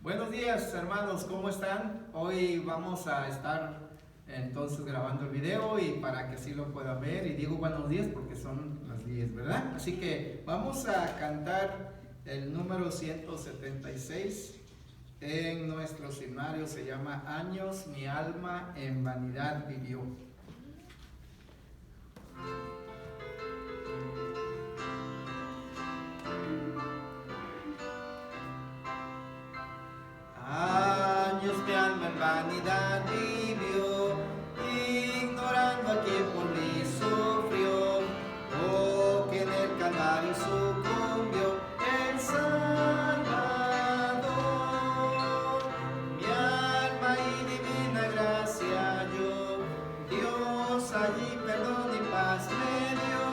Buenos días, hermanos, ¿cómo están? Hoy vamos a estar entonces grabando el video y para que así lo puedan ver, y digo buenos días porque son las 10, ¿verdad? Así que vamos a cantar el número 176 en nuestro himnario, se llama Años mi alma en vanidad vivió. Años mi alma en vanidad vivió, ignorando a quien por mí sufrió, que en el Calvario sucumbió el Salvador. Mi alma y divina gracia halló, Dios allí perdón y paz me dio,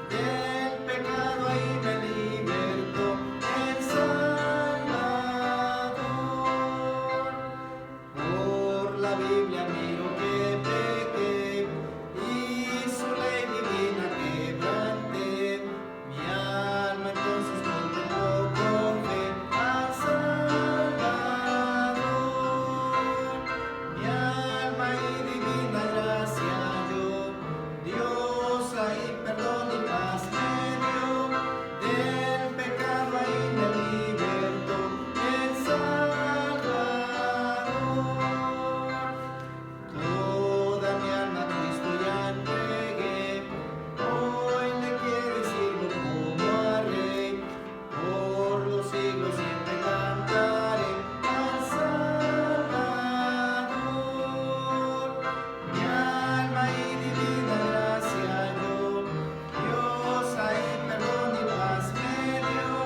del pecado ahí me libertó el Salvador. Por la Biblia miro que pequé y su ley divina quebranté. Mi alma entonces contempló con fe al Salvador. Mi alma y divina gracia halló, Dios ahí perdón y paz me dio, del pecado ahí me libertó el Salvador. Toda mi alma a Cristo ya entregué, hoy le quiero y sirvo como a Rey, por los siglos siempre cantaré al Salvador. Mi alma y divina gracia halló, Dios ahí perdón y paz me dio,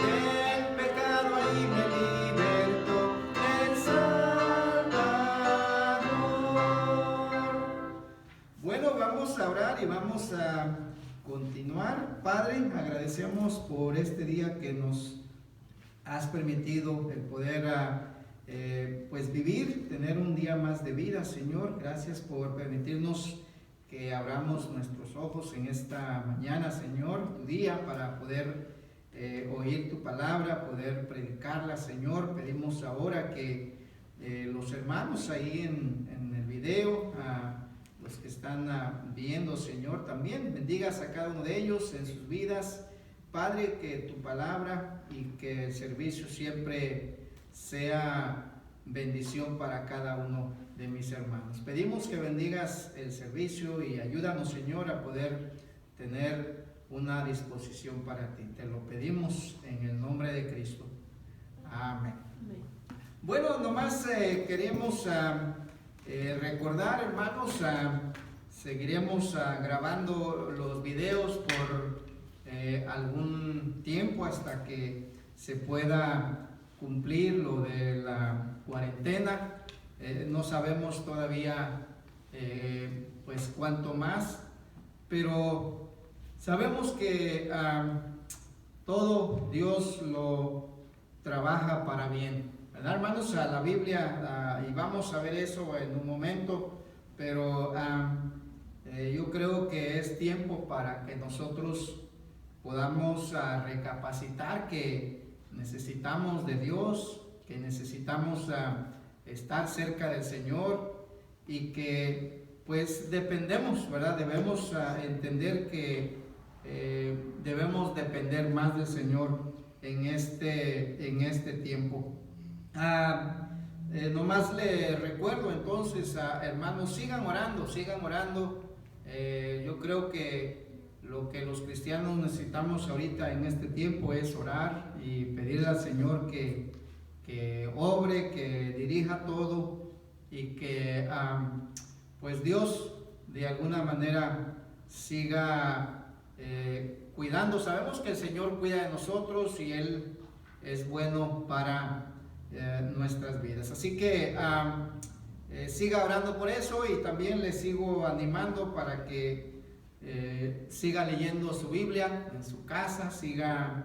del pecado ahí me libertó el Salvador. Bueno, vamos a orar y vamos a continuar. Padre, agradecemos por este día que nos has permitido el poder pues vivir, tener un día más de vida, Señor. Gracias por permitirnos que abramos nuestros ojos en esta mañana, Señor, tu día, para poder oír tu palabra, poder predicarla, Señor. Pedimos ahora que los hermanos ahí en el video, los que están viendo, Señor, también bendigas a cada uno de ellos en sus vidas. Padre, que tu palabra y que el servicio siempre sea bendición para cada uno de mis hermanos. Pedimos que bendigas el servicio y ayúdanos, Señor, a poder tener una disposición para ti. Te lo pedimos en el nombre de Cristo. Amén. Amén. Bueno, nomás queremos recordar, hermanos, seguiremos grabando los videos por algún tiempo hasta que se pueda cumplir lo de la cuarentena. No sabemos todavía pues cuánto más, pero sabemos que todo Dios lo trabaja para bien, ¿verdad, hermanos? A la Biblia, y vamos a ver eso en un momento, pero yo creo que es tiempo para que nosotros podamos recapacitar que necesitamos de Dios, que necesitamos estar cerca del Señor y que pues dependemos, ¿verdad? Debemos entender que debemos depender más del Señor en este tiempo. Nomás le recuerdo entonces, hermanos, sigan orando. Yo creo que lo que los cristianos necesitamos ahorita en este tiempo es orar y pedirle al Señor que obre, que dirija todo y que pues Dios de alguna manera siga cuidando. Sabemos que el Señor cuida de nosotros y Él es bueno para nuestras vidas. Así que siga orando por eso, y también le sigo animando para que siga leyendo su Biblia en su casa, siga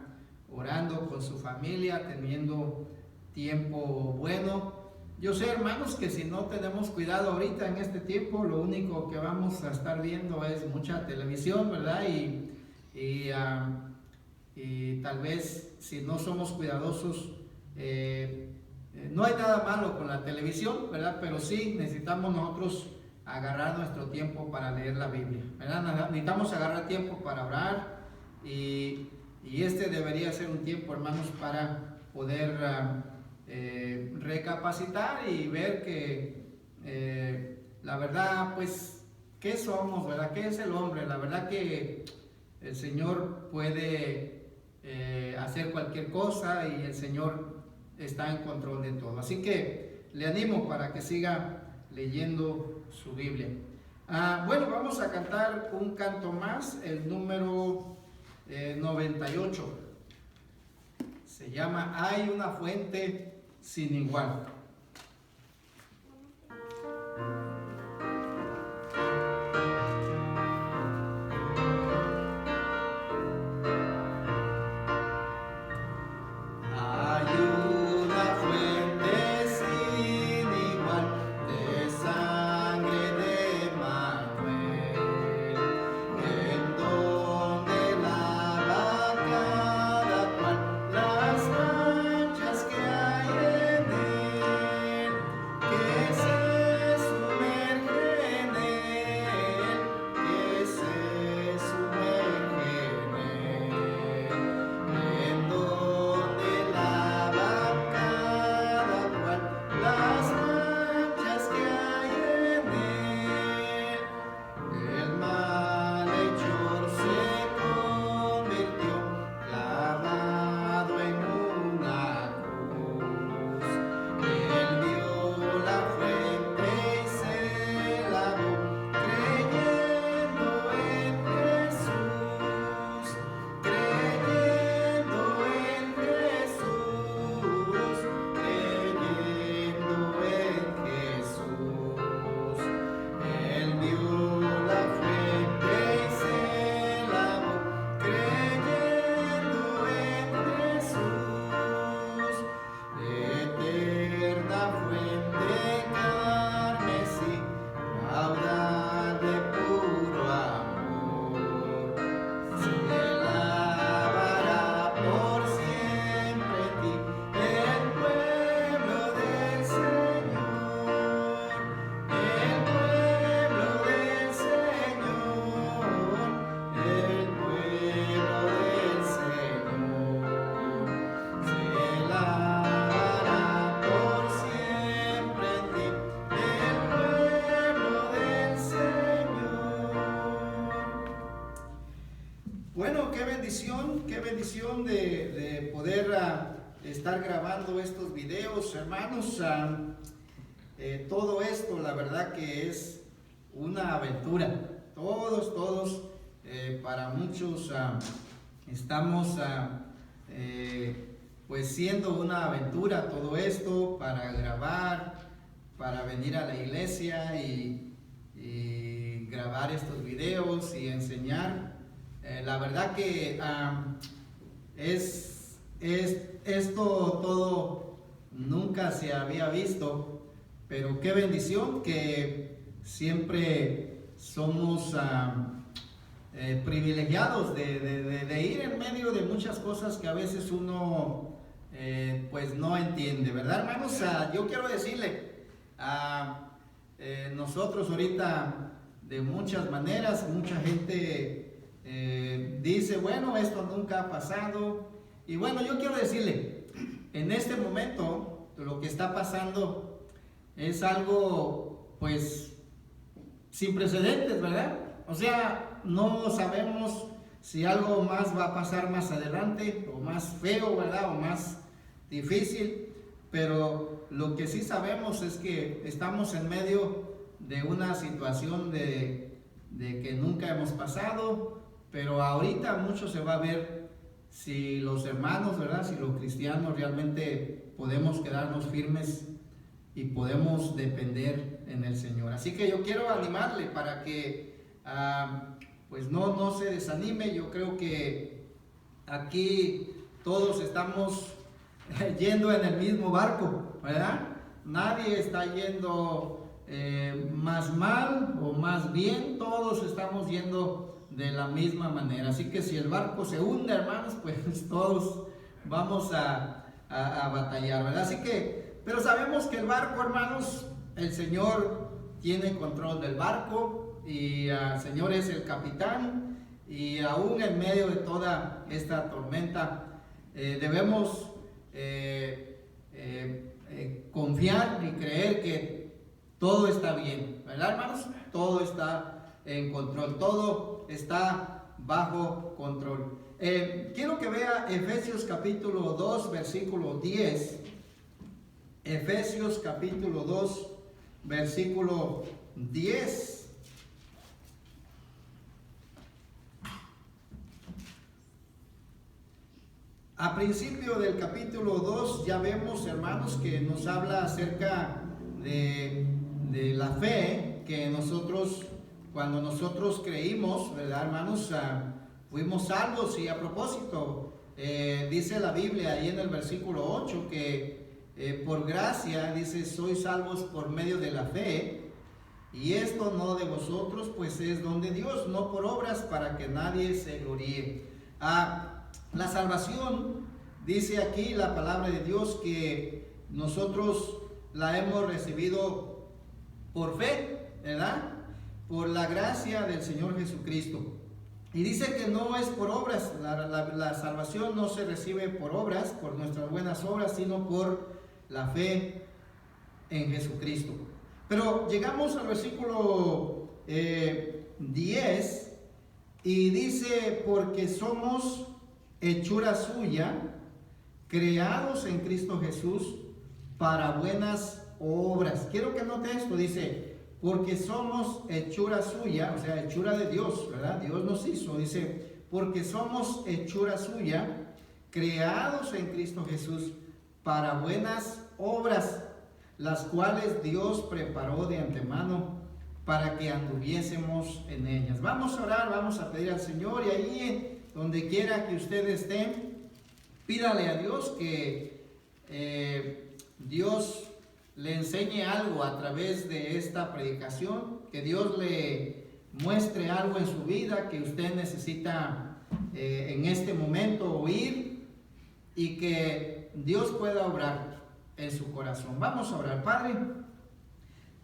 orando con su familia, teniendo tiempo bueno. Yo sé, hermanos, que si no tenemos cuidado ahorita en este tiempo, lo único que vamos a estar viendo es mucha televisión, ¿verdad? Y tal vez si no somos cuidadosos, no hay nada malo con la televisión, ¿verdad? Pero sí necesitamos nosotros agarrar nuestro tiempo para leer la Biblia, ¿verdad? Necesitamos agarrar tiempo para orar y este debería ser un tiempo, hermanos, para poder recapacitar y ver que la verdad, pues, ¿qué somos, verdad? ¿Qué es el hombre? La verdad que el Señor puede hacer cualquier cosa y el Señor está en control de todo. Así que le animo para que siga leyendo su Biblia. Bueno, vamos a cantar un canto más, el número 98. Se llama Hay una fuente sin igual. Qué bendición de poder estar grabando estos videos, hermanos. Todo esto, la verdad que es una aventura. Todos, para muchos estamos pues siendo una aventura todo esto para grabar, para venir a la iglesia y grabar estos videos y enseñar. La verdad que esto todo nunca se había visto, pero qué bendición que siempre somos privilegiados de ir en medio de muchas cosas que a veces uno pues no entiende, ¿verdad, hermanos? Yo quiero decirle nosotros ahorita de muchas maneras, mucha gente dice, bueno, esto nunca ha pasado. Y bueno, yo quiero decirle, en este momento lo que está pasando es algo pues sin precedentes, ¿verdad? O sea, no sabemos si algo más va a pasar más adelante, o más feo, ¿verdad? O más difícil, pero lo que sí sabemos es que estamos en medio de una situación de que nunca hemos pasado. Pero ahorita mucho se va a ver si los hermanos, ¿verdad? Si los cristianos realmente podemos quedarnos firmes y podemos depender en el Señor. Así que yo quiero animarle para que pues no se desanime. Yo creo que aquí todos estamos yendo en el mismo barco, ¿verdad? Nadie está yendo más mal o más bien, todos estamos yendo de la misma manera. Así que si el barco se hunde, hermanos, pues todos vamos a a batallar, ¿verdad? Así que, pero sabemos que el barco, hermanos, el Señor tiene control del barco y el Señor es el capitán, y aún en medio de toda esta tormenta debemos confiar y creer que todo está bien, ¿verdad, hermanos? Todo está en control, todo está bajo control. Quiero que vea Efesios capítulo 2, versículo 10. Efesios capítulo 2, versículo 10. A principio del capítulo 2 ya vemos, hermanos, que nos habla acerca de la fe que nosotros, cuando nosotros creímos, ¿verdad, hermanos? Fuimos salvos. Y a propósito, dice la Biblia ahí en el versículo 8 que por gracia, dice, sois salvos por medio de la fe, y esto no de vosotros, pues es don de Dios, no por obras, para que nadie se gloríe. La salvación, dice aquí la palabra de Dios, que nosotros la hemos recibido por fe, ¿verdad? Por la gracia del Señor Jesucristo. Y dice que no es por obras, la salvación no se recibe por obras, por nuestras buenas obras, sino por la fe en Jesucristo. Pero llegamos al versículo 10 y dice, porque somos hechura suya, creados en Cristo Jesús para buenas obras. Quiero que note esto, dice, porque somos hechura suya, o sea, hechura de Dios, ¿verdad? Dios nos hizo, dice, porque somos hechura suya, creados en Cristo Jesús para buenas obras, las cuales Dios preparó de antemano para que anduviésemos en ellas. Vamos a orar, vamos a pedir al Señor, y ahí donde quiera que usted esté, pídale a Dios que Dios le enseñe algo a través de esta predicación, que Dios le muestre algo en su vida que usted necesita en este momento oír, y que Dios pueda obrar en su corazón. Vamos a orar. Padre,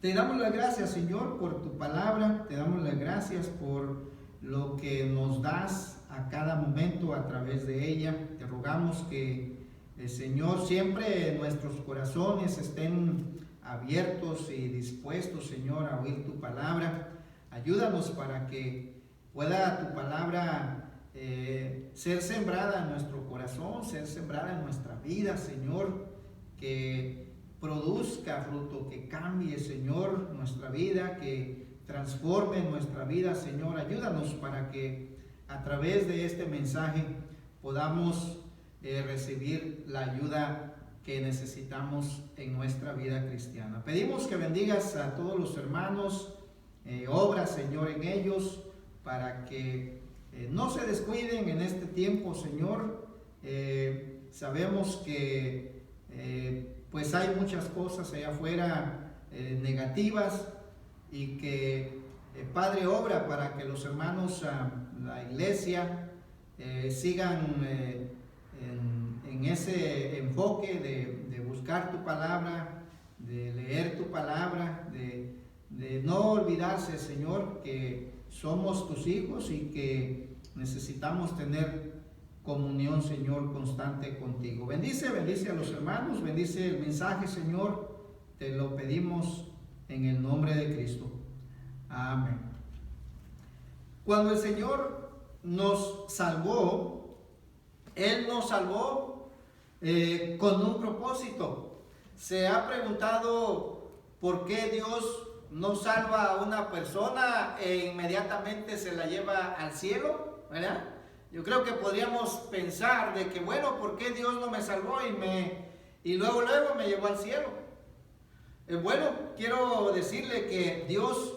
te damos las gracias, Señor, por tu palabra, te damos las gracias por lo que nos das a cada momento a través de ella. Te rogamos que el Señor, siempre nuestros corazones estén abiertos y dispuestos, Señor, a oír tu palabra. Ayúdanos para que pueda tu palabra ser sembrada en nuestro corazón, ser sembrada en nuestra vida, Señor, que produzca fruto, que cambie, Señor, nuestra vida, que transforme nuestra vida, Señor. Ayúdanos para que a través de este mensaje podamos recibir la ayuda que necesitamos en nuestra vida cristiana. Pedimos que bendigas a todos los hermanos, obra, Señor, en ellos, para que no se descuiden en este tiempo, Señor. Sabemos que pues hay muchas cosas allá afuera negativas, y que Padre, obra para que los hermanos, la iglesia, sigan en ese enfoque de buscar tu palabra, de leer tu palabra, de no olvidarse, Señor, que somos tus hijos y que necesitamos tener comunión, Señor, constante contigo. Bendice a los hermanos, bendice el mensaje, Señor, te lo pedimos en el nombre de Cristo. Amén. Cuando el Señor nos salvó, Él nos salvó con un propósito. ¿Se ha preguntado por qué Dios no salva a una persona e inmediatamente se la lleva al cielo? ¿Verdad? Yo creo que podríamos pensar de que, bueno, ¿por qué Dios no me salvó y luego me llevó al cielo? Bueno, quiero decirle que Dios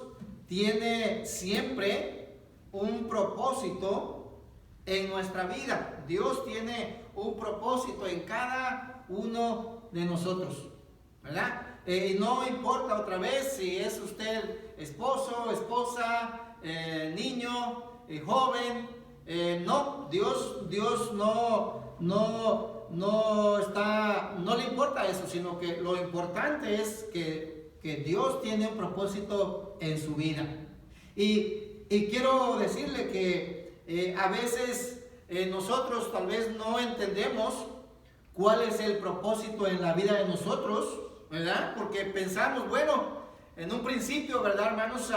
tiene siempre un propósito en nuestra vida. Dios tiene un propósito en cada uno de nosotros, ¿verdad? Y no importa otra vez si es usted esposo, esposa, niño, joven, no, Dios no no le importa eso, sino que lo importante es que Dios tiene un propósito en su vida. Y quiero decirle que a veces nosotros tal vez no entendemos cuál es el propósito en la vida de nosotros, ¿verdad? Porque pensamos, bueno, en un principio, ¿verdad, hermanos?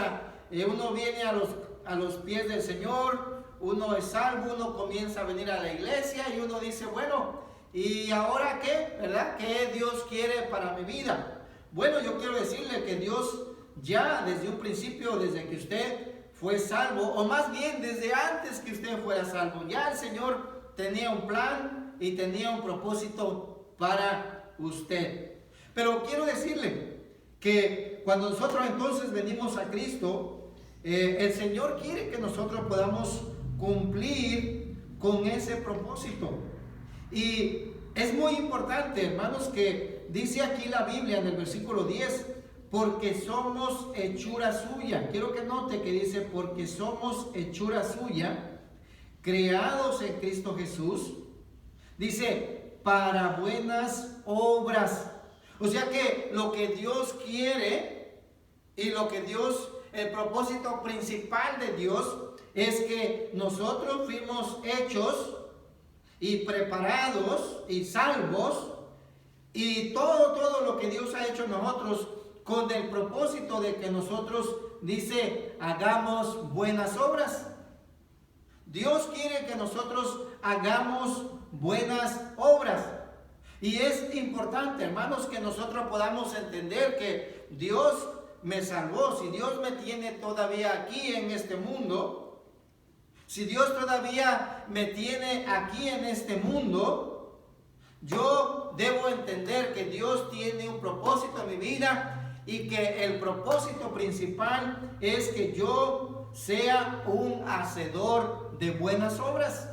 Uno viene a los pies del Señor, uno es salvo, uno comienza a venir a la iglesia y uno dice, bueno, ¿y ahora qué? ¿Verdad? ¿Qué Dios quiere para mi vida? Bueno, yo quiero decirle que Dios ya desde un principio, desde que usted fue salvo, o más bien desde antes que usted fuera salvo, ya el Señor tenía un plan y tenía un propósito para usted. Pero quiero decirle que cuando nosotros entonces venimos a Cristo, el Señor quiere que nosotros podamos cumplir con ese propósito. Y es muy importante, hermanos, que dice aquí la Biblia en el versículo 10, porque somos hechura suya. Quiero que note que dice, porque somos hechura suya, creados en Cristo Jesús. Dice, para buenas obras. O sea que lo que Dios quiere y lo que Dios, el propósito principal de Dios es que nosotros fuimos hechos y preparados y salvos, y todo lo que Dios ha hecho en nosotros con el propósito de que nosotros, dice, hagamos buenas obras. Dios quiere que nosotros hagamos buenas obras. Y es importante, hermanos, que nosotros podamos entender que Dios me salvó. Si Dios me tiene todavía aquí en este mundo, si Dios todavía me tiene aquí en este mundo, yo debo entender que Dios tiene un propósito en mi vida y que el propósito principal es que yo sea un hacedor de buenas obras.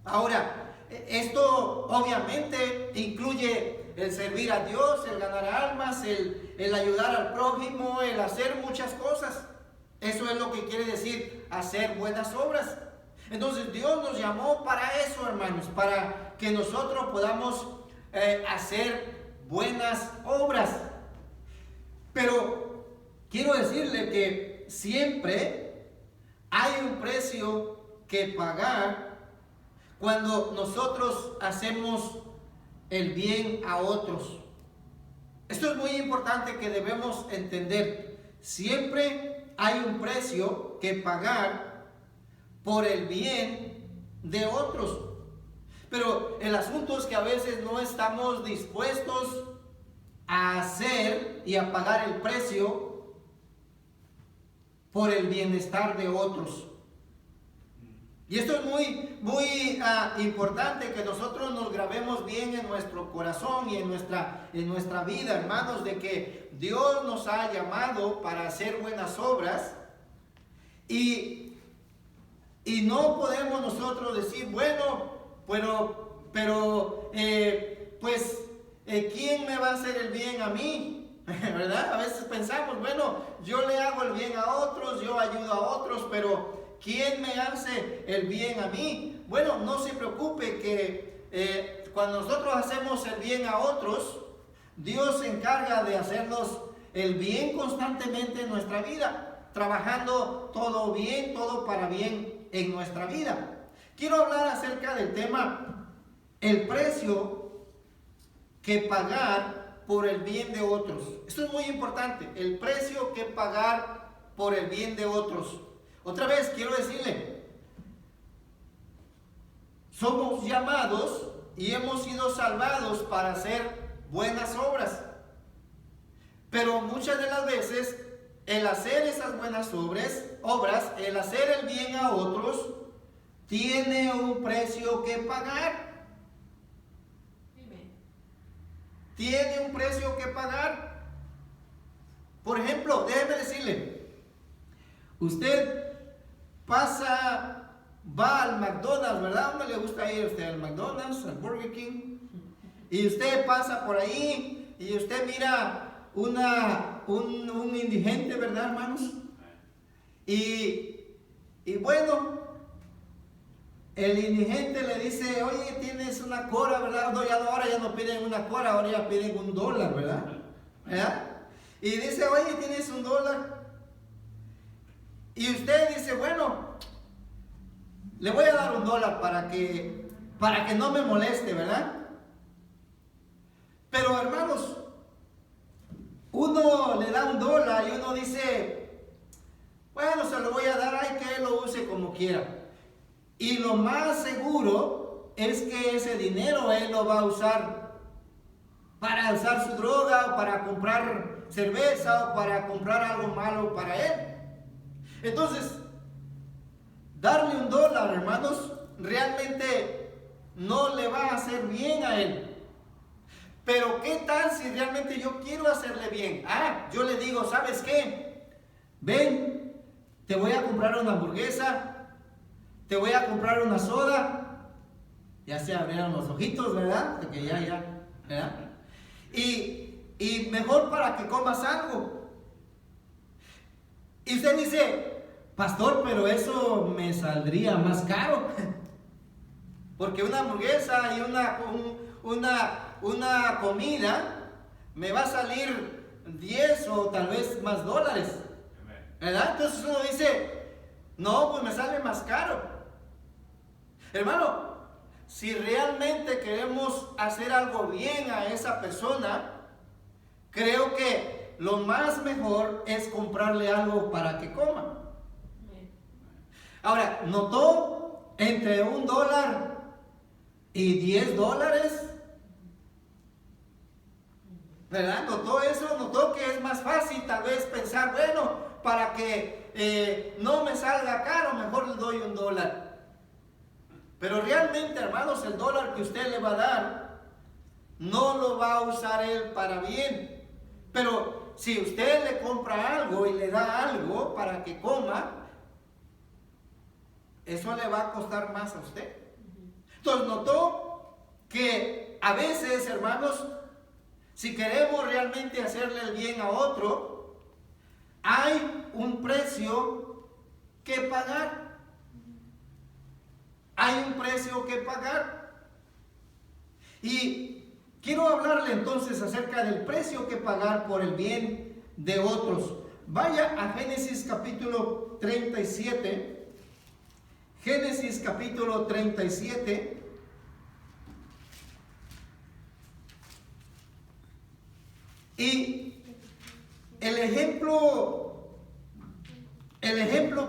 Ahora, esto obviamente incluye el servir a Dios, el ganar almas, el ayudar al prójimo, el hacer muchas cosas. Eso es lo que quiere decir hacer buenas obras. Entonces Dios nos llamó para eso, hermanos, para que nosotros podamos hacer buenas obras. Pero quiero decirle que siempre hay un precio que pagar cuando nosotros hacemos el bien a otros. Esto es muy importante que debemos entender. Siempre hay un precio que pagar por el bien de otros. Pero el asunto es que a veces no estamos dispuestos a hacer y a pagar el precio por el bienestar de otros. Y esto es muy importante que nosotros nos grabemos bien en nuestro corazón y en nuestra vida, hermanos, de que Dios nos ha llamado para hacer buenas obras y no podemos nosotros decir, bueno, pero ¿quién me va a hacer el bien a mí? ¿Verdad? A veces pensamos, bueno, yo le hago el bien a otros, yo ayudo a otros, pero ¿quién me hace el bien a mí? Bueno, no se preocupe que cuando nosotros hacemos el bien a otros, Dios se encarga de hacernos el bien constantemente en nuestra vida, trabajando todo bien, todo para bien en nuestra vida. Quiero hablar acerca del tema, el precio que pagar por el bien de otros. Esto es muy importante, el precio que pagar por el bien de otros. Otra vez quiero decirle, somos llamados y hemos sido salvados para hacer buenas obras. Pero muchas de las veces el hacer esas buenas obras, el hacer el bien a otros, tiene un precio que pagar. Tiene un precio que pagar. Por ejemplo, déjeme decirle, usted va al McDonald's, ¿verdad? ¿Dónde le gusta ir a usted? ¿Al McDonald's? ¿Al Burger King? Y usted pasa por ahí y usted mira un indigente, ¿verdad, hermanos? Y bueno, el indigente le dice, oye, tienes una cora, ¿verdad? No, ahora ya no piden una cora, ahora ya piden $1, ¿verdad? ¿Verdad? Y dice, oye, tienes $1. Y usted dice, bueno, le voy a dar $1 para que no me moleste, ¿verdad? Pero hermanos, uno le da $1 y uno dice, bueno, se lo voy a dar, hay que él lo use como quiera. Y lo más seguro es que ese dinero él lo va a usar para usar su droga, o para comprar cerveza, o para comprar algo malo para él. Entonces, darle $1, hermanos, realmente no le va a hacer bien a él. Pero ¿qué tal si realmente yo quiero hacerle bien? Yo le digo, ¿sabes qué? Ven, te voy a comprar una hamburguesa, te voy a comprar una soda. Ya se abrieron los ojitos, ¿verdad? De que ya, ¿verdad? Y mejor para que comas algo. Y usted dice, pastor, pero eso me saldría más caro. Porque una hamburguesa y una comida me va a salir 10 o tal vez más $, ¿verdad? Entonces uno dice, no, pues me sale más caro. Hermano, si realmente queremos hacer algo bien a esa persona, creo que lo más mejor es comprarle algo para que coma. Ahora, ¿notó entre $1 y $10? ¿Verdad? ¿Notó eso? ¿Notó que es más fácil tal vez pensar, bueno, para que no me salga caro, mejor le doy $1? Pero realmente, hermanos, el $1 que usted le va a dar, no lo va a usar él para bien. Pero si usted le compra algo y le da algo para que coma, eso le va a costar más a usted. Entonces, notó que a veces, hermanos, si queremos realmente hacerle el bien a otro, hay un precio que pagar. Hay un precio que pagar. Y quiero hablarle entonces acerca del precio que pagar por el bien de otros. Vaya a Génesis capítulo 37. Génesis capítulo 37. Y el ejemplo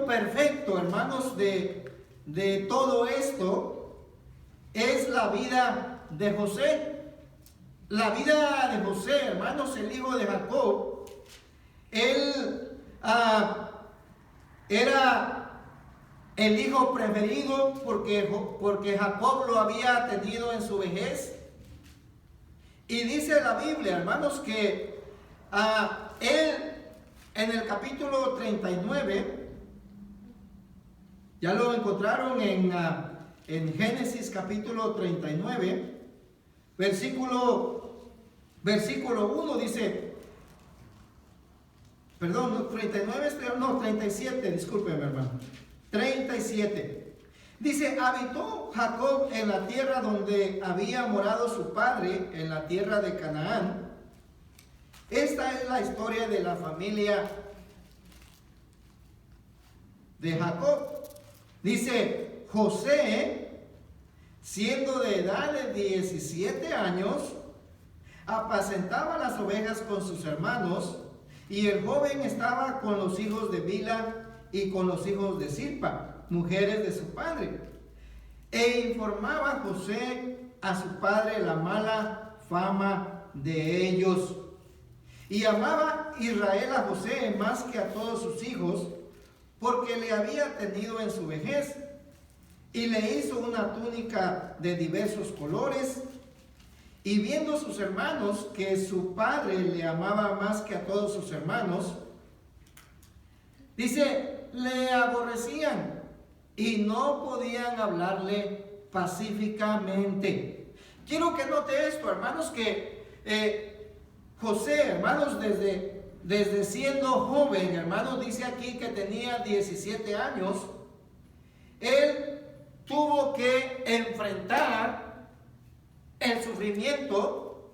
perfecto, hermanos, de todo esto es la vida de José. La vida de José, hermanos, el hijo de Jacob. Él era el hijo preferido porque Jacob lo había tenido en su vejez. Y dice la Biblia, hermanos, que él en el capítulo 39, ya lo encontraron en Génesis capítulo 39, versículo 1 dice, perdón, 37, discúlpeme, hermano, 37. Dice, habitó Jacob en la tierra donde había morado su padre, en la tierra de Canaán. Esta es la historia de la familia de Jacob. Dice, José, siendo de edad de 17 años, apacentaba las ovejas con sus hermanos, y el joven estaba con los hijos de Bilha y con los hijos de Zilpa, mujeres de su padre. E informaba José a su padre la mala fama de ellos. Y amaba Israel a José más que a todos sus hijos, porque le había tenido en su vejez. Y le hizo una túnica de diversos colores. Y viendo sus hermanos que su padre le amaba más que a todos sus hermanos, dice, le aborrecían y no podían hablarle pacíficamente. Quiero que note esto, hermanos, que José, hermanos, desde siendo joven, hermanos, dice aquí que tenía 17 años, él tuvo que enfrentar el sufrimiento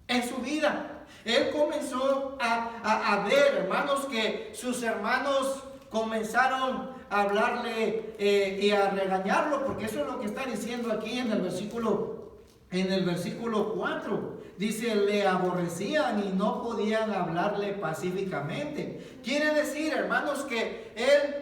en su vida. Él comenzó a ver, hermanos, que sus hermanos comenzaron a hablarle y a regañarlo, porque eso es lo que está diciendo aquí en el versículo 4. Dice, le aborrecían y no podían hablarle pacíficamente. Quiere decir, hermanos, que él,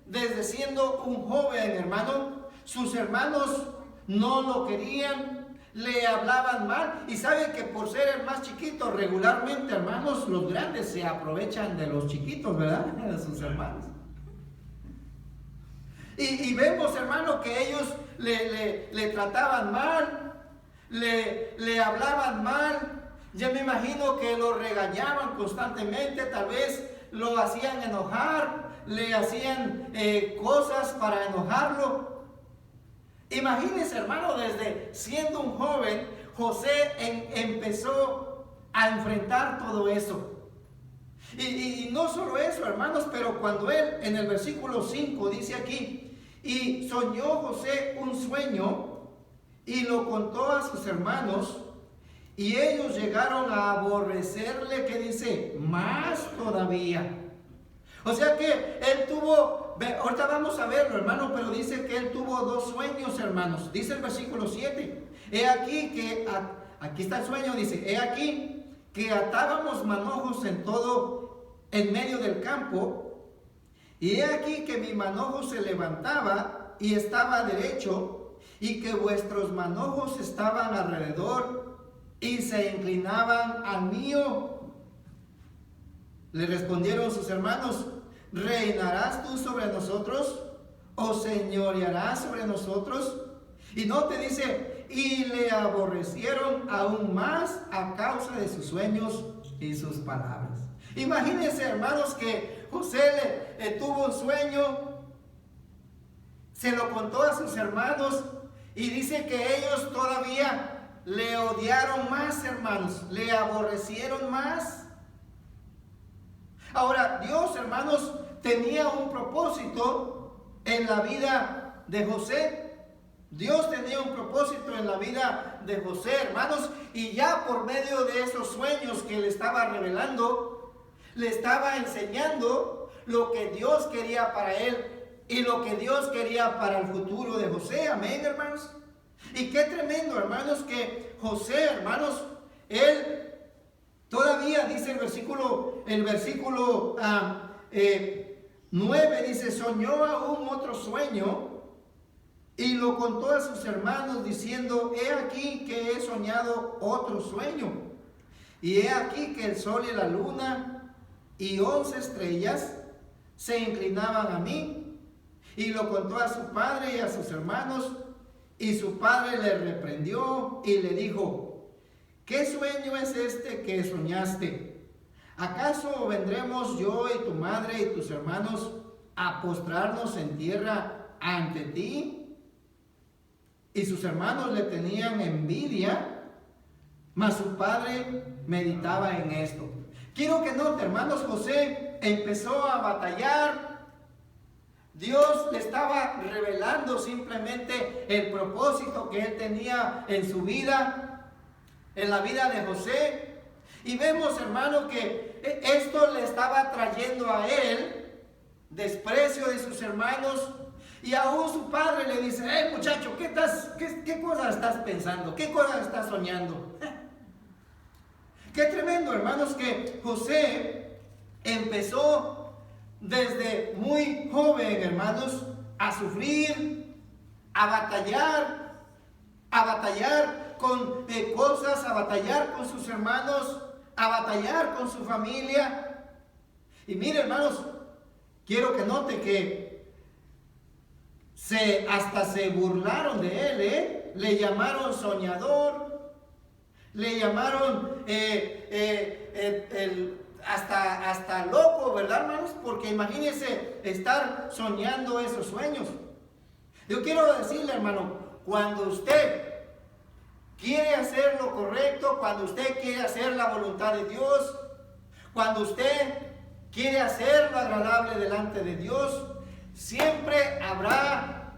desde siendo un joven, hermano, sus hermanos no lo querían, le hablaban mal. Y saben que por ser el más chiquito, regularmente, hermanos, los grandes se aprovechan de los chiquitos, ¿verdad? De sus hermanos. Y vemos, hermano, que ellos le trataban mal, le hablaban mal. Yo me imagino que lo regañaban constantemente, tal vez lo hacían enojar, le hacían cosas para enojarlo. Imagínense, hermano, desde siendo un joven, José empezó a enfrentar todo eso. Y no solo eso, hermanos, pero cuando él, en el versículo 5, dice aquí, y soñó José un sueño y lo contó a sus hermanos, y ellos llegaron a aborrecerle, que dice, más todavía. O sea que él tuvo, ahorita vamos a verlo, hermano, pero dice que él tuvo dos sueños, hermanos. Dice el versículo 7, he aquí que, aquí está el sueño, dice, he aquí que atábamos manojos en medio del campo, y he aquí que mi manojo se levantaba y estaba derecho, y que vuestros manojos estaban alrededor y se inclinaban al mío. Le respondieron sus hermanos, ¿reinarás tú sobre nosotros? ¿O señorearás sobre nosotros? Y no te dice, y le aborrecieron aún más a causa de sus sueños y sus palabras. Imagínense, hermanos, que José tuvo un sueño, se lo contó a sus hermanos, y dice que ellos todavía le odiaron más, hermanos, le aborrecieron más. Ahora, Dios, hermanos, tenía un propósito en la vida de José. Dios tenía un propósito en la vida de José, hermanos, y ya por medio de esos sueños que le estaba revelando, le estaba enseñando lo que Dios quería para él y lo que Dios quería para el futuro de José. Amén, hermanos. Y qué tremendo, hermanos, que José, hermanos, él todavía dice el versículo 9, dice, soñó aún otro sueño y lo contó a sus hermanos diciendo, he aquí que he soñado otro sueño, y he aquí que el sol y la luna y 11 estrellas se inclinaban a mí. Y lo contó a su padre y a sus hermanos, y su padre le reprendió y le dijo, ¿qué sueño es este que soñaste? ¿Acaso vendremos yo y tu madre y tus hermanos a postrarnos en tierra ante ti? Y sus hermanos le tenían envidia, mas su padre meditaba en esto. Quiero que note, hermanos, José empezó a batallar. Dios le estaba revelando simplemente el propósito que él tenía en su vida, en la vida de José. Y vemos, hermano, que esto le estaba trayendo a él desprecio de sus hermanos. Y aún su padre le dice, muchacho, ¿qué cosas estás pensando? ¿Qué cosas estás soñando? Qué tremendo, hermanos, que José empezó desde muy joven, hermanos, a sufrir, a batallar con cosas, a batallar con sus hermanos, a batallar con su familia. Y mire, hermanos, quiero que note que hasta se burlaron de él, le llamaron soñador, le llamaron hasta loco, ¿verdad, hermanos? Porque imagínense estar soñando esos sueños. Yo quiero decirle, hermano, cuando usted quiere hacer lo correcto, cuando usted quiere hacer la voluntad de Dios, cuando usted quiere hacer lo agradable delante de Dios, siempre habrá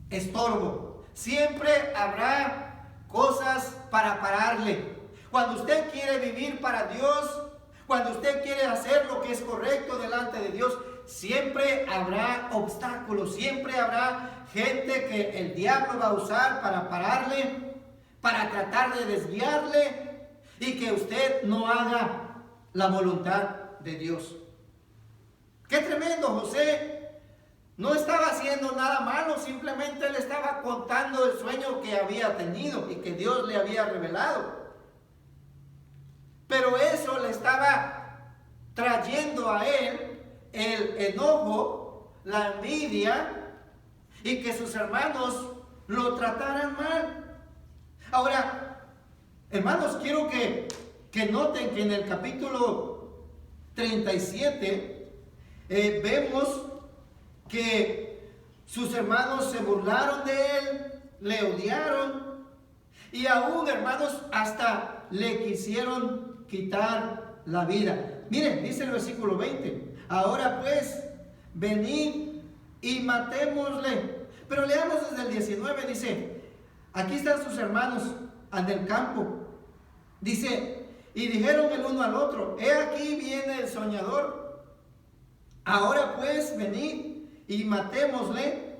estorbo. Siempre habrá cosas para pararle. Cuando usted quiere vivir para Dios, cuando usted quiere hacer lo que es correcto delante de Dios, siempre habrá obstáculos, siempre habrá gente que el diablo va a usar para pararle, para tratar de desviarle y que usted no haga la voluntad de Dios. ¡Qué tremendo! José no estaba haciendo nada malo, simplemente le estaba contando el sueño que había tenido y que Dios le había revelado. Pero eso le estaba trayendo a él el enojo, la envidia y que sus hermanos lo trataran mal. Ahora, hermanos, quiero que noten que en el capítulo 37 vemos que sus hermanos se burlaron de él, le odiaron y aún, hermanos, hasta le quisieron quitar la vida. Miren, dice el versículo 20, ahora pues, venid y matémosle. Pero leamos desde el 19, dice, aquí están sus hermanos en el campo. Dice, y dijeron el uno al otro, he aquí viene el soñador. Ahora pues, venid y matémosle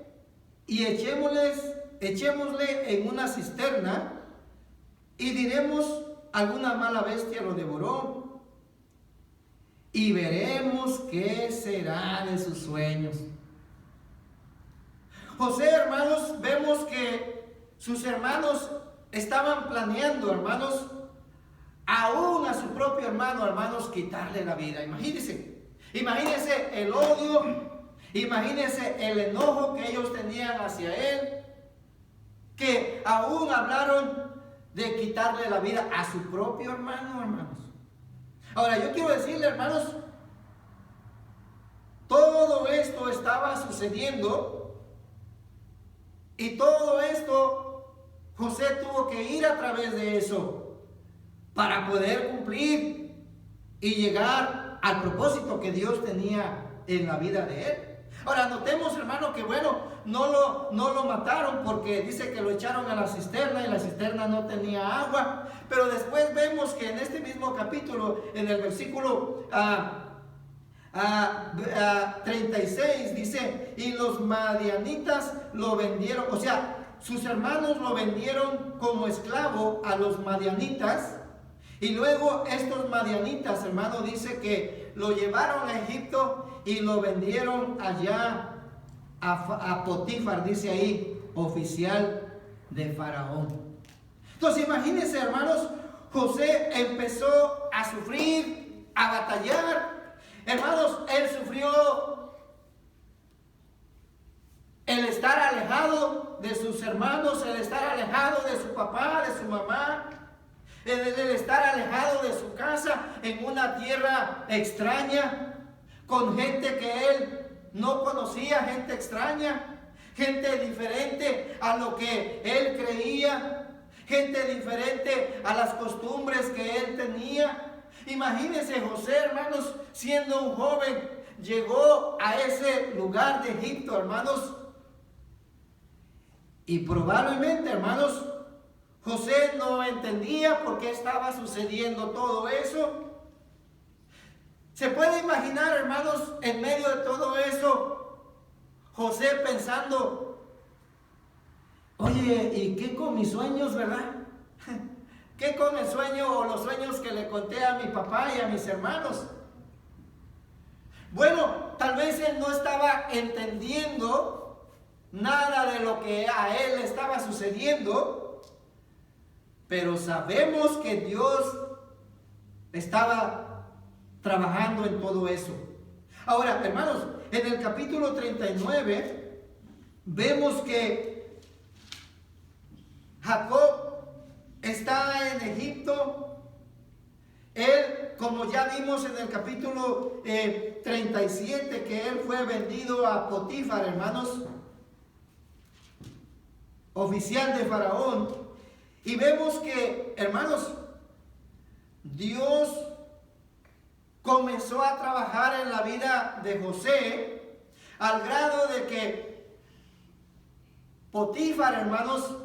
y echémosle en una cisterna y diremos, alguna mala bestia lo devoró y veremos qué será de sus sueños. José, hermanos, vemos que sus hermanos estaban planeando, hermanos, aún a su propio hermano, hermanos, quitarle la vida. Imagínense el odio, imagínense el enojo que ellos tenían hacia él, que aún hablaron de quitarle la vida a su propio hermano, hermanos. Ahora, yo quiero decirle, hermanos, todo esto estaba sucediendo y todo esto José tuvo que ir a través de eso para poder cumplir y llegar al propósito que Dios tenía en la vida de él. Ahora, notemos, hermano, que bueno, no lo mataron porque dice que lo echaron a la cisterna y la cisterna no tenía agua. Pero después vemos que en este mismo capítulo, en el versículo 36, dice, y los madianitas lo vendieron, o sea, sus hermanos lo vendieron como esclavo a los madianitas. Y luego estos madianitas, hermano, dice que lo llevaron a Egipto y lo vendieron allá a Potifar, dice ahí, oficial de Faraón. Entonces imagínense, hermanos, José empezó a sufrir, a batallar. Hermanos, él sufrió el estar alejado de sus hermanos, el estar alejado de su papá, de su mamá, el estar alejado de su casa en una tierra extraña, con gente que él no conocía, gente extraña, gente diferente a lo que él creía, gente diferente a las costumbres que él tenía. Imagínense José, hermanos, siendo un joven, llegó a ese lugar de Egipto, hermanos, y probablemente, hermanos, José no entendía por qué estaba sucediendo todo eso. Se puede imaginar, hermanos, en medio de todo eso, José pensando, oye, ¿y qué con mis sueños, verdad? ¿Qué con el sueño o los sueños que le conté a mi papá y a mis hermanos? Bueno, tal vez él no estaba entendiendo nada de lo que a él estaba sucediendo, pero sabemos que Dios estaba trabajando en todo eso. Ahora, hermanos, en el capítulo 39 vemos que Jacob está en Egipto. Él, como ya vimos en el capítulo 37, que él fue vendido a Potifar, hermanos, oficial de Faraón. Y vemos que, hermanos, Dios comenzó a trabajar en la vida de José al grado de que Potifar, hermanos,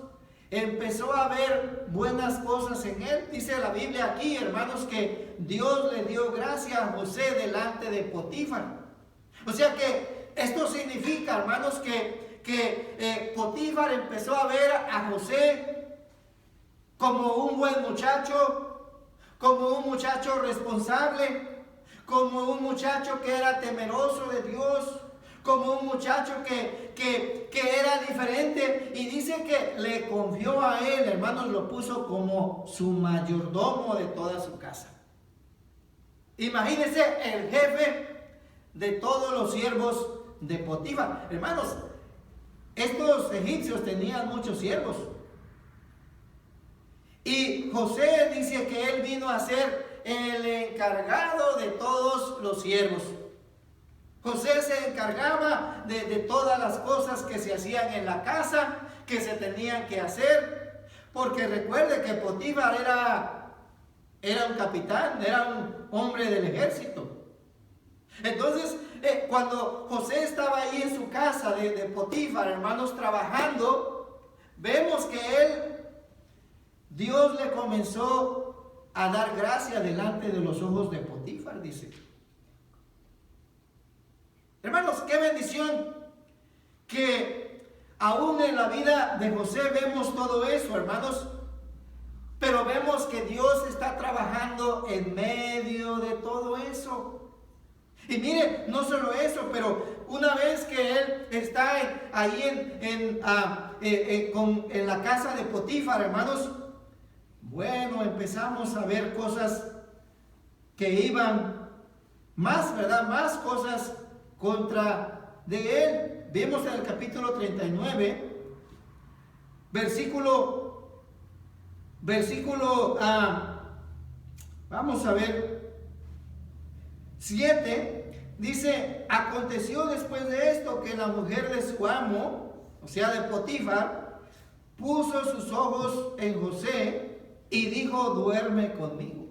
empezó a ver buenas cosas en él. Dice la Biblia aquí, hermanos, que Dios le dio gracia a José delante de Potifar. O sea que esto significa, hermanos, que Potifar empezó a ver a José como un buen muchacho, como un muchacho responsable, como un muchacho que era temeroso de Dios, como un muchacho que era diferente. Y dice que le confió a él, hermanos, lo puso como su mayordomo de toda su casa. Imagínense el jefe de todos los siervos de Potifar. Hermanos, estos egipcios tenían muchos siervos. Y José dice que él vino a ser el encargado de todos los siervos. José se encargaba de todas las cosas que se hacían en la casa, que se tenían que hacer. Porque recuerde que Potifar era un capitán, era un hombre del ejército. Entonces, cuando José estaba ahí en su casa de Potifar, hermanos, trabajando, vemos que Dios le comenzó a dar gracia delante de los ojos de Potifar, dice. Hermanos, qué bendición que aún en la vida de José vemos todo eso, hermanos. Pero vemos que Dios está trabajando en medio de todo eso. Y mire, no solo eso, pero una vez que él está ahí en la casa de Potifar, hermanos, bueno, empezamos a ver cosas que iban más, ¿verdad? Más cosas contra de él. Vemos en el capítulo 39, vamos a ver, 7, dice: aconteció después de esto que la mujer de su amo, o sea de Potifar, puso sus ojos en José y dijo: duerme conmigo.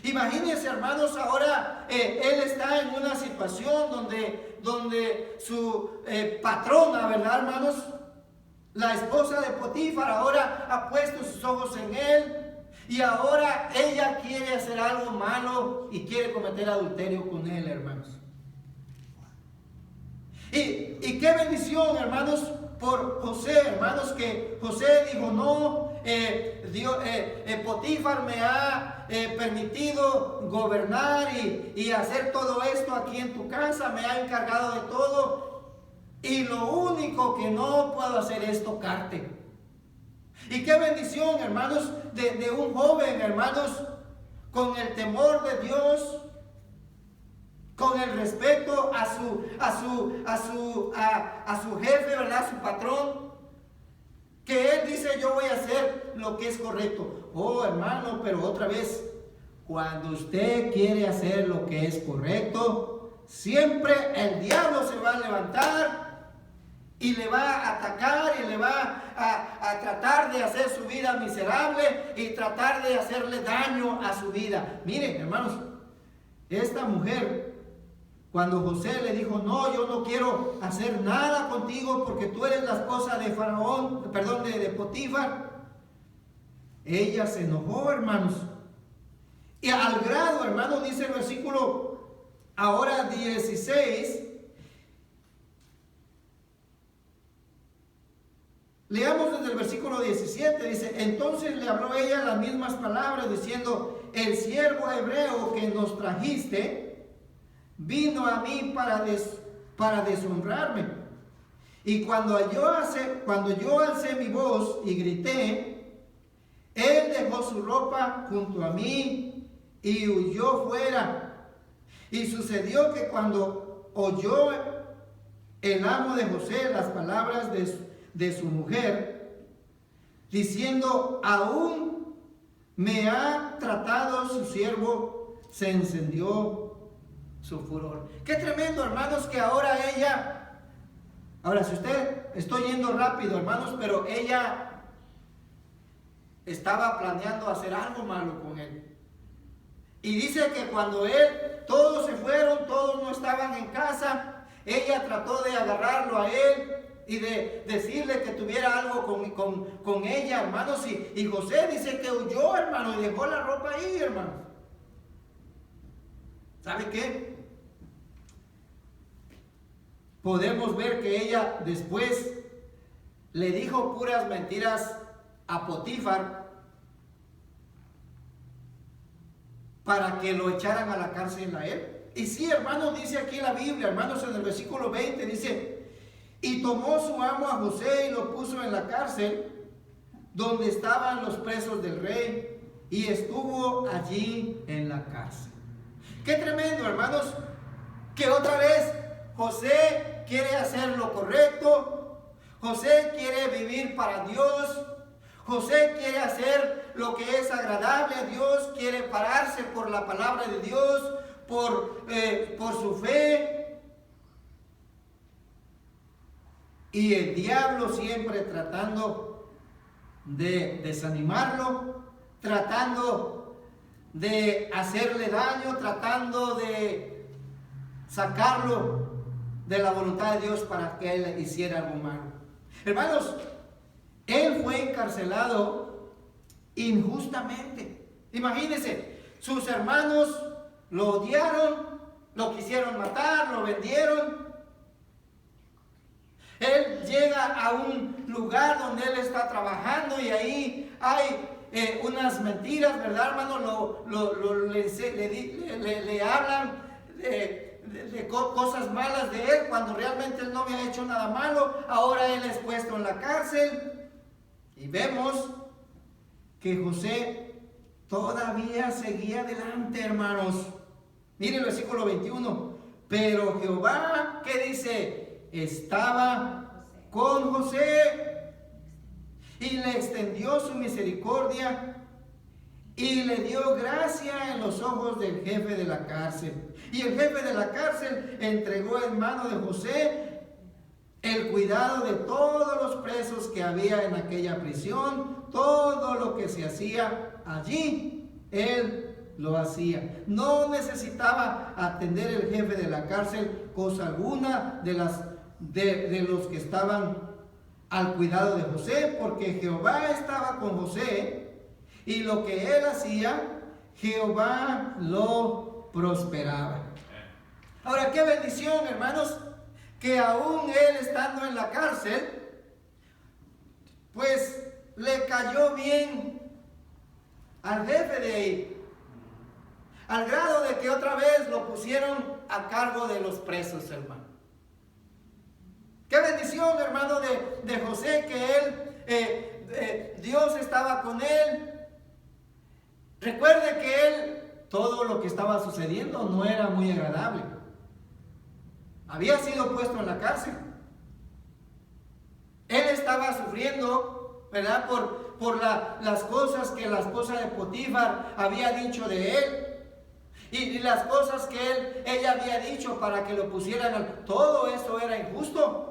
Imagínense, hermanos, ahora él está en una situación donde su patrona, ¿verdad, hermanos? La esposa de Potifar ahora ha puesto sus ojos en él. Y ahora ella quiere hacer algo malo y quiere cometer adulterio con él, hermanos. Y qué bendición, hermanos, por José, hermanos, que José dijo: no, Potifar me ha permitido gobernar y hacer todo esto aquí en tu casa, me ha encargado de todo, y lo único que no puedo hacer es tocarte. Y qué bendición, hermanos, de un joven, hermanos, con el temor de Dios, con el respeto a su jefe, ¿verdad? A su patrón, que él dice: yo voy a hacer lo que es correcto. Oh, hermano, pero otra vez, cuando usted quiere hacer lo que es correcto, siempre el diablo se va a levantar y le va a atacar y le va a tratar de hacer su vida miserable y tratar de hacerle daño a su vida. Miren, hermanos, esta mujer, cuando José le dijo: no, yo no quiero hacer nada contigo porque tú eres la esposa de de Potifar, ella se enojó, hermanos. Y al grado, hermanos, dice el versículo ahora 16. Leamos desde el versículo 17, dice: entonces le habló ella las mismas palabras, diciendo: el siervo hebreo que nos trajiste vino a mí para deshonrarme. Y cuando yo alcé mi voz y grité, él dejó su ropa junto a mí y huyó fuera. Y sucedió que cuando oyó el amo de José las palabras de su mujer, diciendo: aún me ha tratado su siervo, se encendió su furor. Qué tremendo, hermanos, que ahora si usted, estoy yendo rápido, hermanos, pero ella estaba planeando hacer algo malo con él. Y dice que cuando todos se fueron, todos no estaban en casa, ella trató de agarrarlo a él y de decirle que tuviera algo con ella, hermanos. Y José dice que huyó, hermano, y dejó la ropa ahí, hermano. ¿Sabe qué? Podemos ver que ella después le dijo puras mentiras a Potifar para que lo echaran a la cárcel a él. Y sí, hermanos, dice aquí la Biblia, hermanos, en el versículo 20 dice: y tomó su amo a José y lo puso en la cárcel donde estaban los presos del rey, y estuvo allí en la cárcel. Qué tremendo, hermanos, que otra vez José quiere hacer lo correcto. José quiere vivir para Dios. José quiere hacer lo que es agradable a Dios. Quiere pararse por la palabra de Dios, por su fe. Y el diablo siempre tratando de desanimarlo, tratando de hacerle daño, tratando de sacarlo de la voluntad de Dios para que él hiciera algo malo. Hermanos, él fue encarcelado injustamente. Imagínense, sus hermanos lo odiaron, lo quisieron matar, lo vendieron. Él llega a un lugar donde él está trabajando y ahí hay unas mentiras, ¿verdad, hermano? Le hablan de cosas malas de él cuando realmente él no había hecho nada malo. Ahora él es puesto en la cárcel y vemos que José todavía seguía adelante, hermanos. Miren el versículo 21. Pero Jehová, ¿qué dice? Estaba con José y le extendió su misericordia y le dio gracia en los ojos del jefe de la cárcel. Y el jefe de la cárcel entregó en mano de José el cuidado de todos los presos que había en aquella prisión. Todo lo que se hacía allí, él lo hacía. No necesitaba atender el jefe de la cárcel cosa alguna de los que estaban al cuidado de José, porque Jehová estaba con José y lo que él hacía, Jehová lo prosperaba. Ahora, qué bendición, hermanos, que aún él estando en la cárcel, pues le cayó bien al jefe de ahí, al grado de que otra vez lo pusieron a cargo de los presos, hermano. Qué bendición, hermano, de José, que él, Dios estaba con él. Recuerde que él, todo lo que estaba sucediendo no era muy agradable. Había sido puesto en la cárcel. Él estaba sufriendo, ¿verdad? Por las cosas que la esposa de Potifar había dicho de él. Y las cosas que ella había dicho para que lo pusieran. Todo eso era injusto.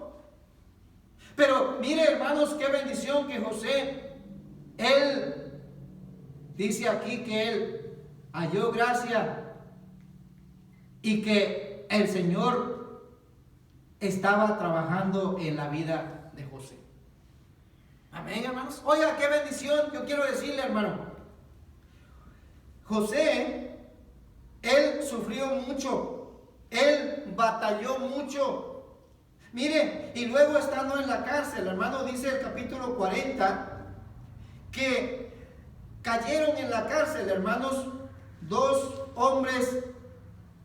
Pero mire, hermanos, qué bendición que José, él dice aquí que él halló gracia y que el Señor estaba trabajando en la vida de José. Amén, hermanos. Oiga, qué bendición. Yo quiero decirle, hermano, José, él sufrió mucho, él batalló mucho. Mire, y luego estando en la cárcel, hermano, dice el capítulo 40, que cayeron en la cárcel, hermanos, dos hombres,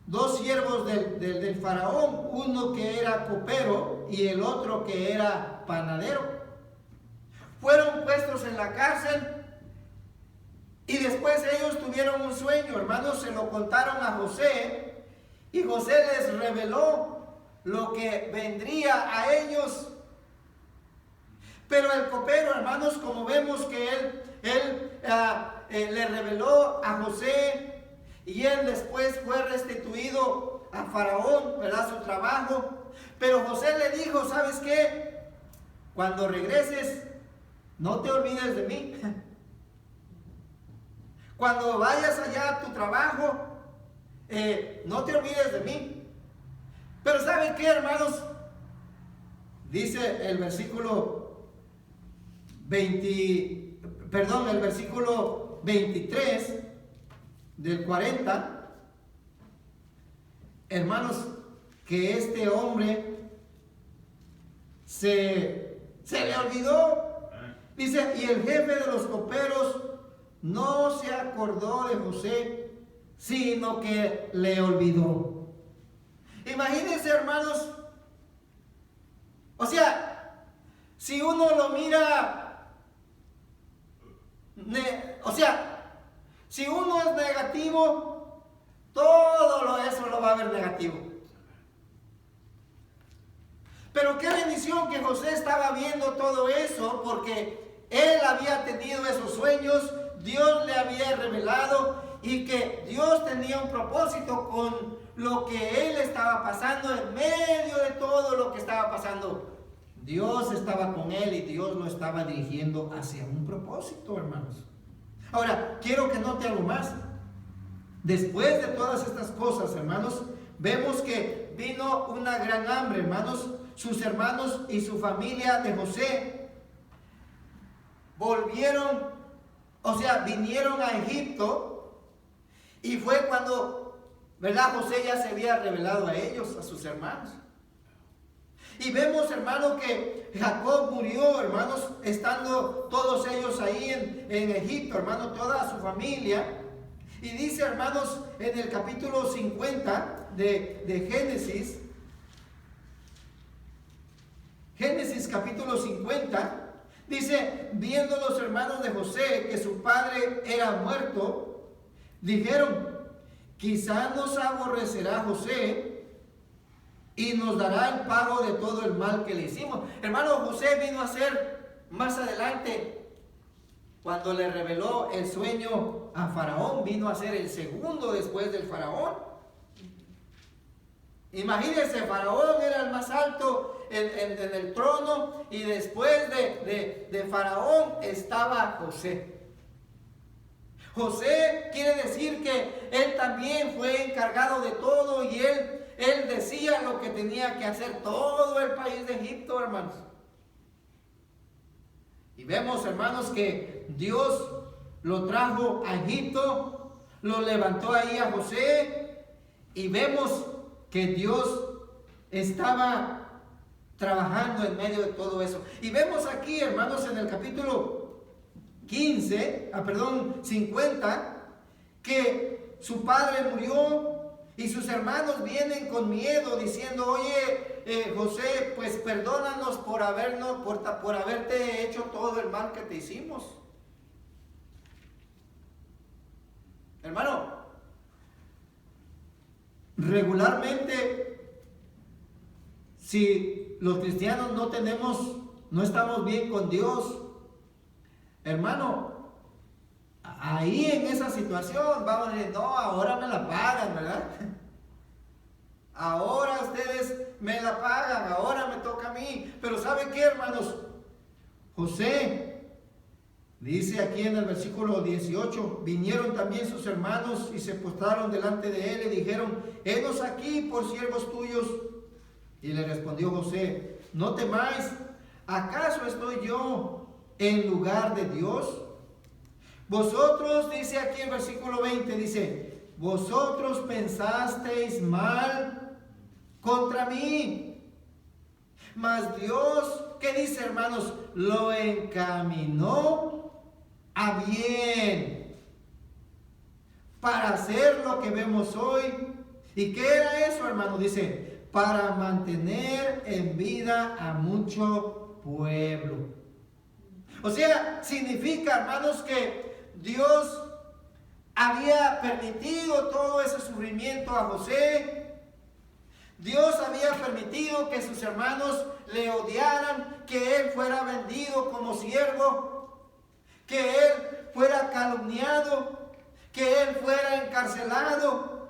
dos siervos del faraón, uno que era copero y el otro que era panadero. Fueron puestos en la cárcel y después ellos tuvieron un sueño, hermanos, se lo contaron a José y José les reveló lo que vendría a ellos. Pero el copero, hermanos, como vemos que él le reveló a José y él después fue restituido a Faraón, ¿verdad? Su trabajo. Pero José le dijo, ¿sabes qué? Cuando regreses, no te olvides de mí. Cuando vayas allá a tu trabajo, no te olvides de mí. Pero ¿saben qué, hermanos? Dice el versículo el versículo 23 del 40, hermanos, que este hombre se le olvidó. Dice, y el jefe de los coperos no se acordó de José, sino que le olvidó. Imagínense, hermanos, o sea, si uno lo mira, si uno es negativo, todo eso lo va a ver negativo. Pero qué bendición que José estaba viendo todo eso, porque él había tenido esos sueños, Dios le había revelado, y que Dios tenía un propósito con lo que él estaba pasando. En medio de todo lo que estaba pasando, Dios estaba con él y Dios lo estaba dirigiendo hacia un propósito, hermanos. Ahora, quiero que note algo más. Después de todas estas cosas, hermanos, vemos que vino una gran hambre, hermanos. Sus hermanos y su familia de José vinieron a Egipto, y fue cuando, ¿verdad?, José ya se había revelado a ellos, a sus hermanos. Y vemos, hermanos, que Jacob murió, hermanos, estando todos ellos ahí en Egipto, hermanos, toda su familia. Y dice, hermanos, en el capítulo 50 de Génesis, capítulo 50, dice, viendo los hermanos de José que su padre era muerto, dijeron, quizá nos aborrecerá José y nos dará el pago de todo el mal que le hicimos. Hermano, José vino a ser más adelante, cuando le reveló el sueño a Faraón, vino a ser el segundo después del Faraón. Imagínense, Faraón era el más alto en el trono, y después de Faraón estaba José. José quiere decir que él también fue encargado de todo, y él decía lo que tenía que hacer todo el país de Egipto, hermanos. Y vemos, hermanos, que Dios lo trajo a Egipto, lo levantó ahí a José, y vemos que Dios estaba trabajando en medio de todo eso. Y vemos aquí, hermanos, en el capítulo 50, que su padre murió y sus hermanos vienen con miedo diciendo, oye, José, pues perdónanos por haberte hecho todo el mal que te hicimos. Hermano, regularmente, si los cristianos no estamos bien con Dios, hermano, ahí en esa situación vamos a decir, no, ahora me la pagan, ¿verdad? Ahora ustedes me la pagan, ahora me toca a mí. Pero ¿sabe qué, hermanos? José dice aquí en el versículo 18, vinieron también sus hermanos y se postraron delante de él y dijeron, henos aquí por siervos tuyos. Y le respondió José, no temáis, ¿acaso estoy yo en lugar de Dios? Vosotros, dice aquí en versículo 20, dice, vosotros pensasteis mal contra mí, mas Dios, ¿qué dice, hermanos? Lo encaminó a bien para hacer lo que vemos hoy. ¿Y qué era eso, hermano? Dice, para mantener en vida a mucho pueblo. O sea, significa, hermanos, que Dios había permitido todo ese sufrimiento a José. Dios había permitido que sus hermanos le odiaran, que él fuera vendido como siervo, que él fuera calumniado, que él fuera encarcelado,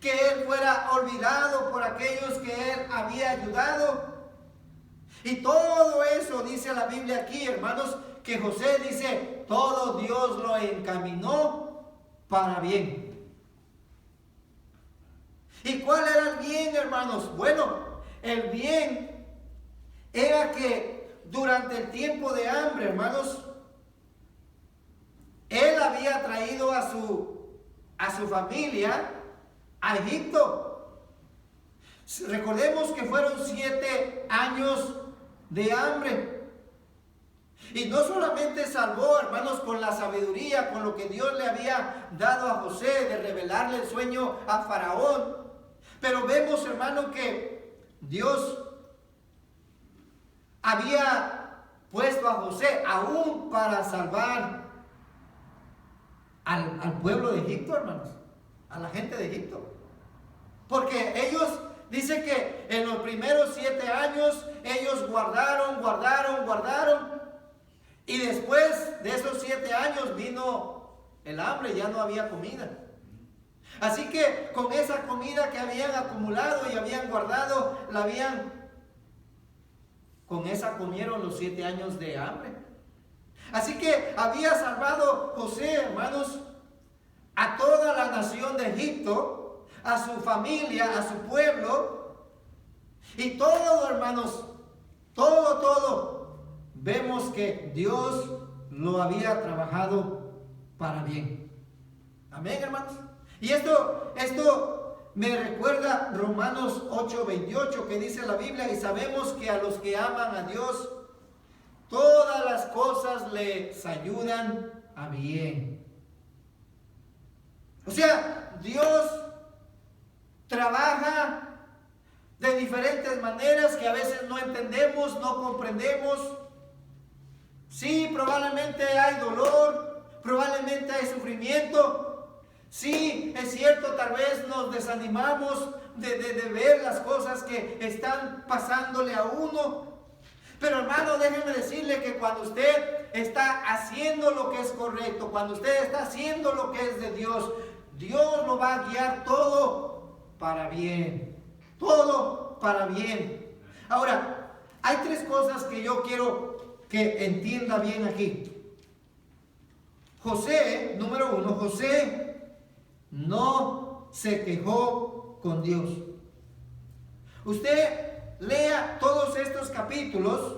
que él fuera olvidado por aquellos que él había ayudado. Y todo eso dice la Biblia aquí, hermanos, que José dice, todo Dios lo encaminó para bien. ¿Y cuál era el bien, hermanos? Bueno, el bien era que durante el tiempo de hambre, hermanos, él había traído a su familia a Egipto. Recordemos que fueron 7 años de hambre. Y no solamente salvó, hermanos, con la sabiduría, con lo que Dios le había dado a José, de revelarle el sueño a Faraón. Pero vemos, hermano, que Dios había puesto a José aún para salvar al pueblo de Egipto, hermanos, a la gente de Egipto. Porque ellos, dice que en los primeros 7 años, ellos guardaron. Y después de esos 7 años vino el hambre, ya no había comida. Así que con esa comida que habían acumulado y habían guardado, con esa comieron los 7 años de hambre. Así que había salvado José, hermanos, a toda la nación de Egipto, a su familia, a su pueblo, y todo, hermanos, todo, vemos que Dios lo había trabajado para bien. Amén, hermanos. Y esto me recuerda Romanos 8:28, que dice la Biblia: y sabemos que a los que aman a Dios, todas las cosas les ayudan a bien. O sea, Dios trabaja de diferentes maneras que a veces no entendemos, no comprendemos. Sí, probablemente hay dolor, probablemente hay sufrimiento. Sí, es cierto, tal vez nos desanimamos de ver las cosas que están pasándole a uno. Pero hermano, déjenme decirle que cuando usted está haciendo lo que es correcto, cuando usted está haciendo lo que es de Dios, Dios lo va a guiar todo para bien. Todo para bien. Ahora, hay 3 cosas que yo quiero que entienda bien aquí. José, número 1, José no se quejó con Dios. Usted lea todos estos capítulos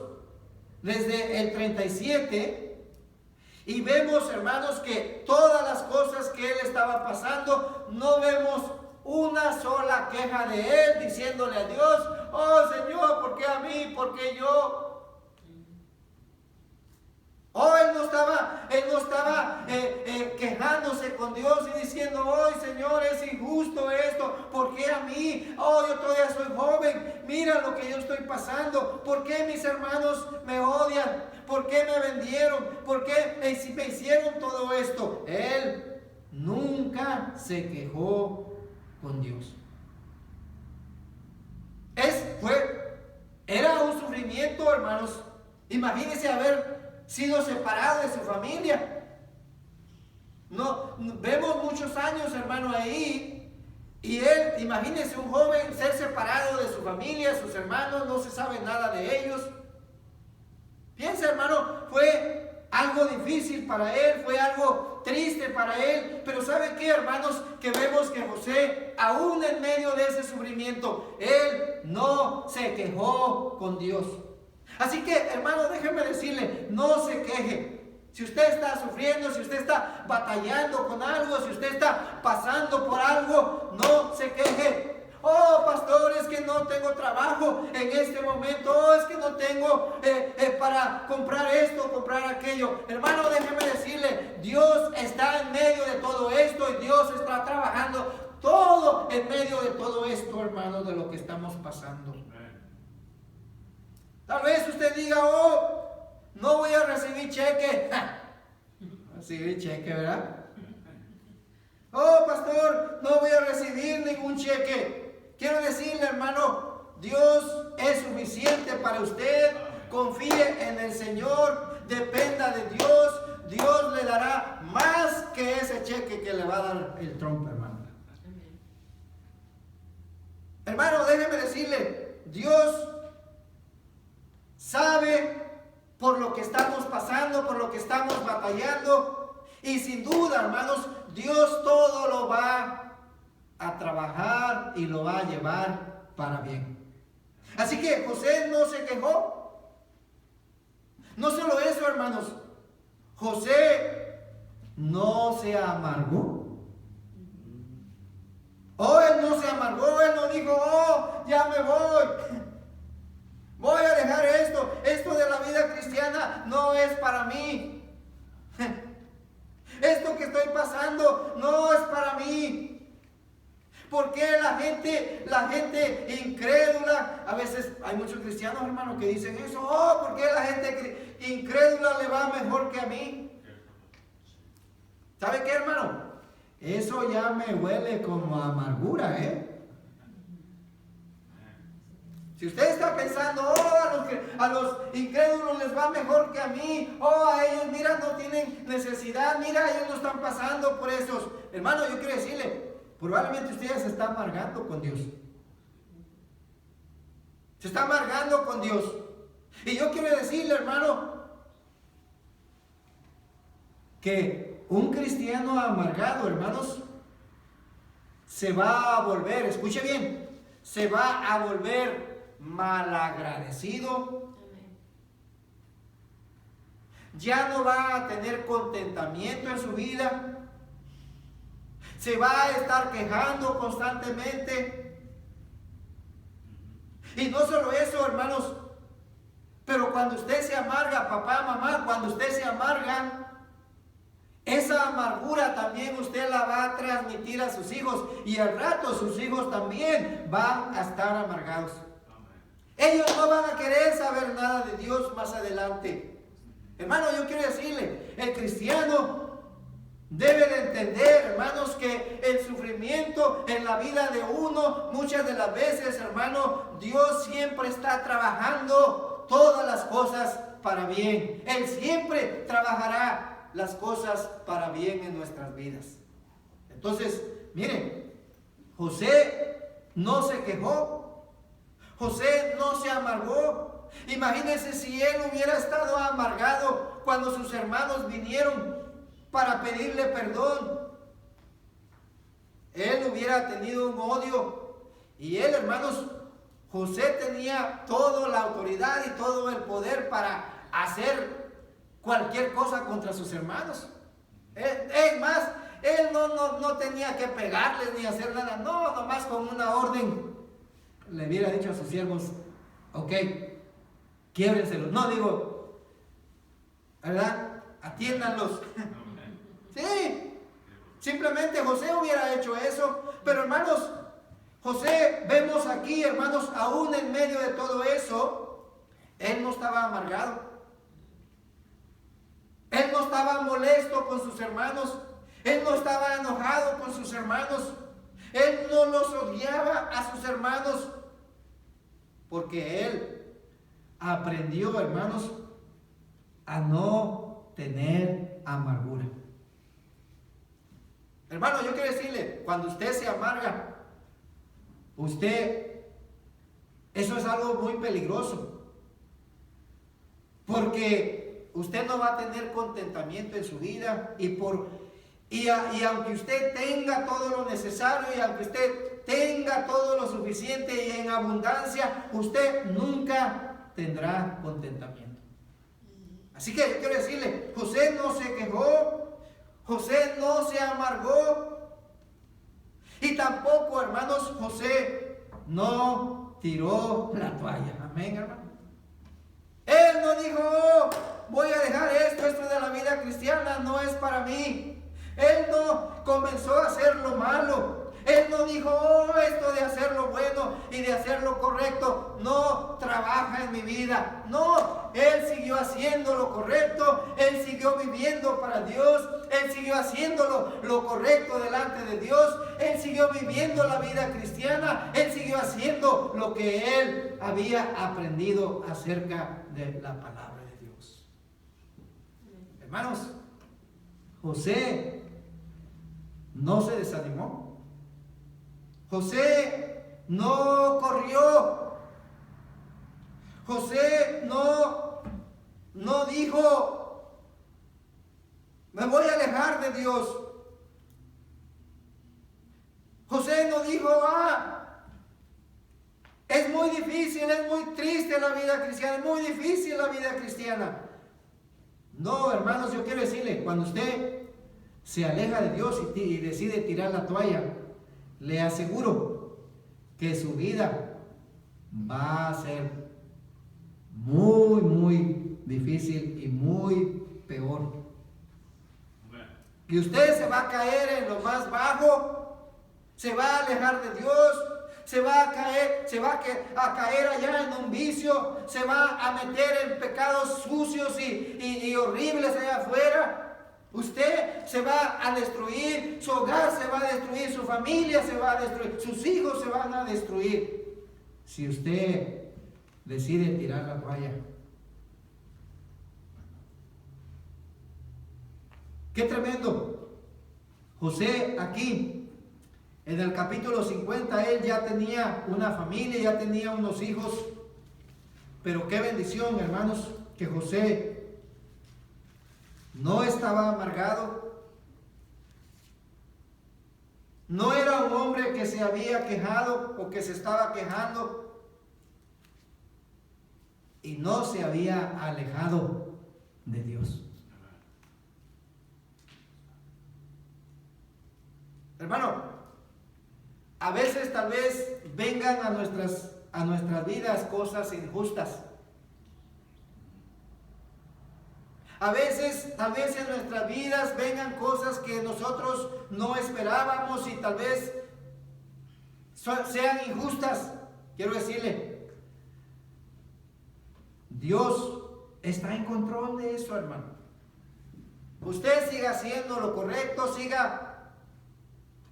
desde el 37 y vemos, hermanos, que todas las cosas que él estaba pasando, no vemos una sola queja de él diciéndole a Dios: oh Señor, ¿por qué a mí? ¿Por qué yo? Oh, él no estaba quejándose con Dios y diciendo: oh Señor, es injusto esto, ¿por qué a mí? Oh, yo todavía soy joven, mira lo que yo estoy pasando, ¿por qué mis hermanos me odian? ¿Por qué me vendieron? ¿Por qué me hicieron todo esto? Él nunca se quejó con Dios. Era un sufrimiento, hermanos. Imagínense haber sido separado de su familia. No, vemos muchos años, hermano, ahí. Y él, imagínense un joven ser separado de su familia, sus hermanos, no se sabe nada de ellos. Piensa, hermano, fue algo difícil para él, fue algo triste para él. Pero ¿sabe qué, hermanos? Que vemos que José, aún en medio de ese sufrimiento, él no se quejó con Dios. Así que, hermano, déjeme decirle, no se queje. Si usted está sufriendo, si usted está batallando con algo, si usted está pasando por algo, no se queje. Oh, pastor, es que no tengo trabajo en este momento. Oh, es que no tengo para comprar esto, comprar aquello. Hermano, déjeme decirle, Dios está en medio de todo esto y Dios está trabajando todo en medio de todo esto, hermano, de lo que estamos pasando. Tal vez usted diga: oh, no voy a recibir cheque. Recibir cheque, ¿verdad? Oh, pastor, no voy a recibir ningún cheque. Quiero decirle, hermano, Dios es suficiente para usted. Confíe en el Señor, dependa de Dios. Dios le dará más que ese cheque que le va a dar el Trump, hermano. Hermano, déjeme decirle, Dios sabe por lo que estamos pasando, por lo que estamos batallando. Y sin duda, hermanos, Dios todo lo va a trabajar y lo va a llevar para bien. Así que José no se quejó. No solo eso, hermanos. José no se amargó. Oh, él no se amargó, él no dijo, oh, ya me voy. Voy a dejar esto de la vida cristiana no es para mí. Esto que estoy pasando no es para mí. ¿Por qué la gente incrédula? A veces hay muchos cristianos, hermanos, que dicen eso. Oh, ¿por qué la gente incrédula le va mejor que a mí? ¿Sabe qué, hermano? Eso ya me huele como a amargura, Si usted está pensando, oh, a los incrédulos les va mejor que a mí, oh, a ellos, mira, no tienen necesidad, mira, ellos no están pasando por esos. Hermano, yo quiero decirle, probablemente usted ya se está amargando con Dios. Se está amargando con Dios. Y yo quiero decirle, hermano, que un cristiano amargado, hermanos, se va a volver, escuche bien, se va a volver malagradecido. Ya no va a tener contentamiento en su vida. Se va a estar quejando constantemente. Y no solo eso, hermanos, pero cuando usted se amarga, papá, mamá, cuando usted se amarga, esa amargura también usted la va a transmitir a sus hijos, y al rato sus hijos también van a estar amargados. Ellos no van a querer saber nada de Dios más adelante. Hermano, yo quiero decirle, el cristiano debe de entender, hermanos, que el sufrimiento en la vida de uno, muchas de las veces, hermano, Dios siempre está trabajando todas las cosas para bien. Él siempre trabajará las cosas para bien en nuestras vidas. Entonces, miren, José no se quejó. José no se amargó. Imagínense si él hubiera estado amargado cuando sus hermanos vinieron para pedirle perdón. Él hubiera tenido un odio. Y él, hermanos, José tenía toda la autoridad y todo el poder para hacer cualquier cosa contra sus hermanos. Es más, él no tenía que pegarles ni hacer nada. No, nomás con una orden le hubiera dicho a sus siervos, ok, quiébrenselos. No, digo, ¿verdad? Atiéndanlos. Sí, simplemente José hubiera hecho eso. Pero hermanos, José, vemos aquí, hermanos, aún en medio de todo eso, él no estaba amargado. Él no estaba molesto con sus hermanos. Él no estaba enojado con sus hermanos. Él no los odiaba a sus hermanos. Porque él aprendió, hermanos, a no tener amargura. Hermano, yo quiero decirle, cuando usted se amarga, eso es algo muy peligroso. Porque usted no va a tener contentamiento en su vida y aunque usted tenga todo lo necesario y aunque usted tenga todo lo suficiente y en abundancia, usted nunca tendrá contentamiento. Así que yo quiero decirle, José no se quejó, José no se amargó y tampoco, hermanos, José no tiró la toalla. Amén, hermano. Él no dijo, oh, voy a dejar esto de la vida cristiana no es para mí. Él no comenzó a hacer lo malo. Él no dijo, oh, esto de hacer lo bueno y de hacer lo correcto no trabaja en mi vida. No, él siguió haciendo lo correcto. Él siguió viviendo para Dios. Él siguió haciendo lo correcto delante de Dios. Él siguió viviendo la vida cristiana. Él siguió haciendo lo que él había aprendido acerca de la palabra de Dios. Hermanos, José no se desanimó. José no corrió. José no dijo, me voy a alejar de Dios. José no dijo, es muy difícil, es muy triste la vida cristiana, es muy difícil la vida cristiana. No, hermanos, yo quiero decirle, cuando usted se aleja de Dios y decide tirar la toalla, le aseguro que su vida va a ser muy, muy difícil y muy peor. Y usted se va a caer en lo más bajo, se va a alejar de Dios, se va a caer allá en un vicio, se va a meter en pecados sucios y horribles allá afuera. Usted se va a destruir, su hogar se va a destruir, su familia se va a destruir, sus hijos se van a destruir si usted decide tirar la toalla. ¡Qué tremendo! José aquí, en el capítulo 50, él ya tenía una familia, ya tenía unos hijos. Pero qué bendición, hermanos, que José no estaba amargado. No era un hombre que se había quejado o que se estaba quejando. Y no se había alejado de Dios. Hermano, a veces tal vez vengan a nuestras vidas cosas injustas. A veces, tal vez en nuestras vidas vengan cosas que nosotros no esperábamos y tal vez sean injustas. Quiero decirle, Dios está en control de eso, hermano. Usted siga haciendo lo correcto, siga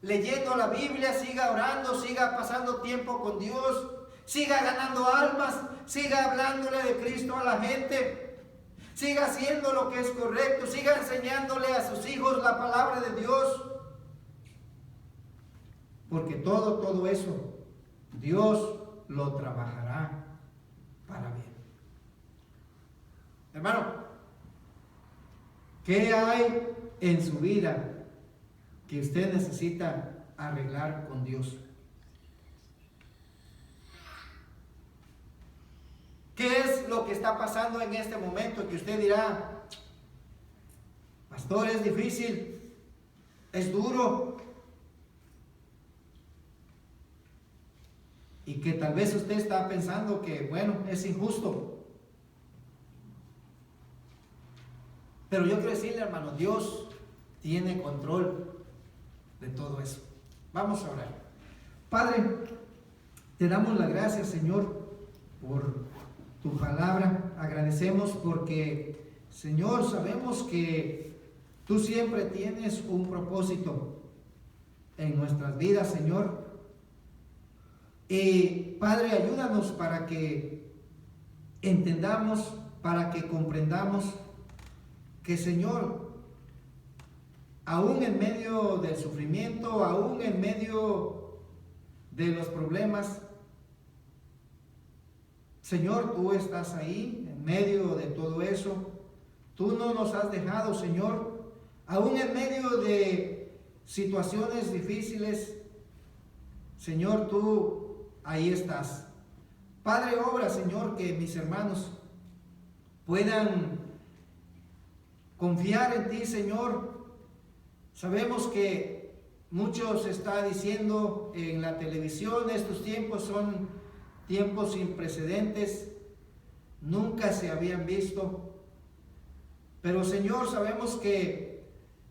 leyendo la Biblia, siga orando, siga pasando tiempo con Dios, siga ganando almas, siga hablándole de Cristo a la gente. Siga haciendo lo que es correcto, siga enseñándole a sus hijos la palabra de Dios. Porque todo eso, Dios lo trabajará para bien. Hermano, ¿qué hay en su vida que usted necesita arreglar con Dios? ¿Qué es lo que está pasando en este momento que usted dirá, pastor, es difícil, es duro? Y que tal vez usted está pensando que, bueno, es injusto. Pero yo quiero decirle, hermano, Dios tiene control de todo eso. Vamos a orar. Padre, te damos las gracias, Señor, por tu palabra. Agradecemos porque, Señor, sabemos que tú siempre tienes un propósito en nuestras vidas, Señor. Y Padre, ayúdanos para que entendamos, para que comprendamos que, Señor, aún en medio del sufrimiento, aún en medio de los problemas, Señor, tú estás ahí, en medio de todo eso. Tú no nos has dejado, Señor, aún en medio de situaciones difíciles. Señor, tú ahí estás. Padre, obra, Señor, que mis hermanos puedan confiar en ti, Señor. Sabemos que muchos está diciendo en la televisión, estos tiempos son tiempos sin precedentes, nunca se habían visto. Pero, Señor, sabemos que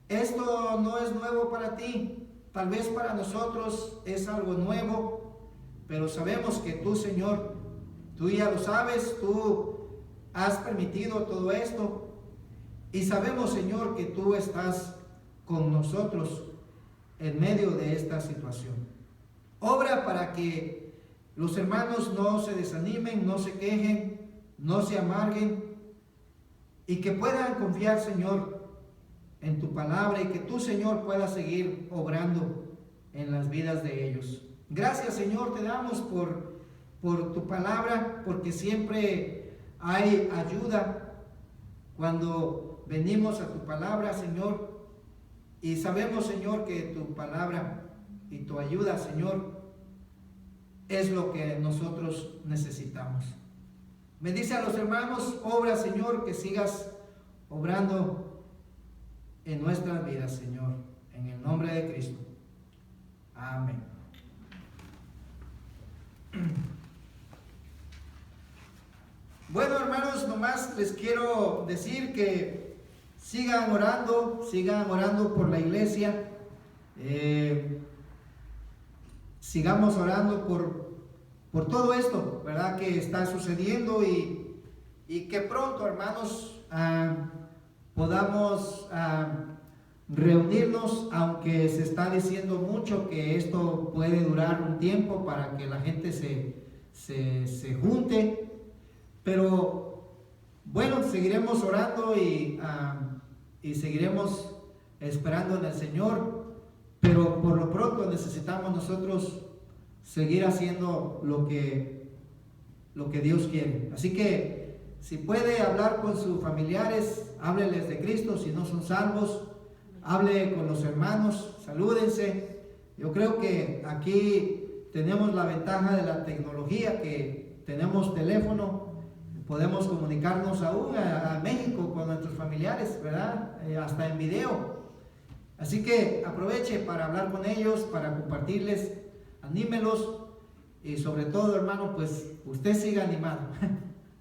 esto no es nuevo para ti. Tal vez para nosotros es algo nuevo, pero sabemos que tú, Señor, tú ya lo sabes, tú has permitido todo esto. Y sabemos, Señor, que tú estás con nosotros en medio de esta situación. Obra para que los hermanos no se desanimen, no se quejen, no se amarguen y que puedan confiar, Señor, en tu palabra y que tú, Señor, puedas seguir obrando en las vidas de ellos. Gracias, Señor, te damos por tu palabra, porque siempre hay ayuda cuando venimos a tu palabra, Señor, y sabemos, Señor, que tu palabra y tu ayuda, Señor, es lo que nosotros necesitamos. Bendice a los hermanos, obra, Señor, que sigas obrando en nuestras vidas, Señor, en el nombre de Cristo. Amén. Bueno, hermanos, nomás les quiero decir que sigan orando por la iglesia. Sigamos orando por todo esto, ¿verdad?, que está sucediendo y que pronto, hermanos, podamos reunirnos, aunque se está diciendo mucho que esto puede durar un tiempo para que la gente se junte, pero bueno, seguiremos orando y seguiremos esperando en el Señor, pero por lo pronto necesitamos nosotros seguir haciendo lo que Dios quiere. Así que si puede hablar con sus familiares, hábleles de Cristo. Si no son salvos, hable con los hermanos, salúdense. Yo creo que aquí tenemos la ventaja de la tecnología, que tenemos teléfono, podemos comunicarnos aún a México con nuestros familiares, ¿verdad? Hasta en video. Así que aproveche para hablar con ellos, para compartirles, anímelos, y sobre todo, hermano, pues usted siga animado,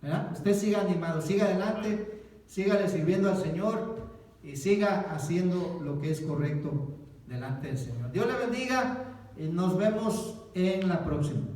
¿verdad? Usted siga animado, siga adelante, sígale sirviendo al Señor y siga haciendo lo que es correcto delante del Señor. Dios le bendiga y nos vemos en la próxima.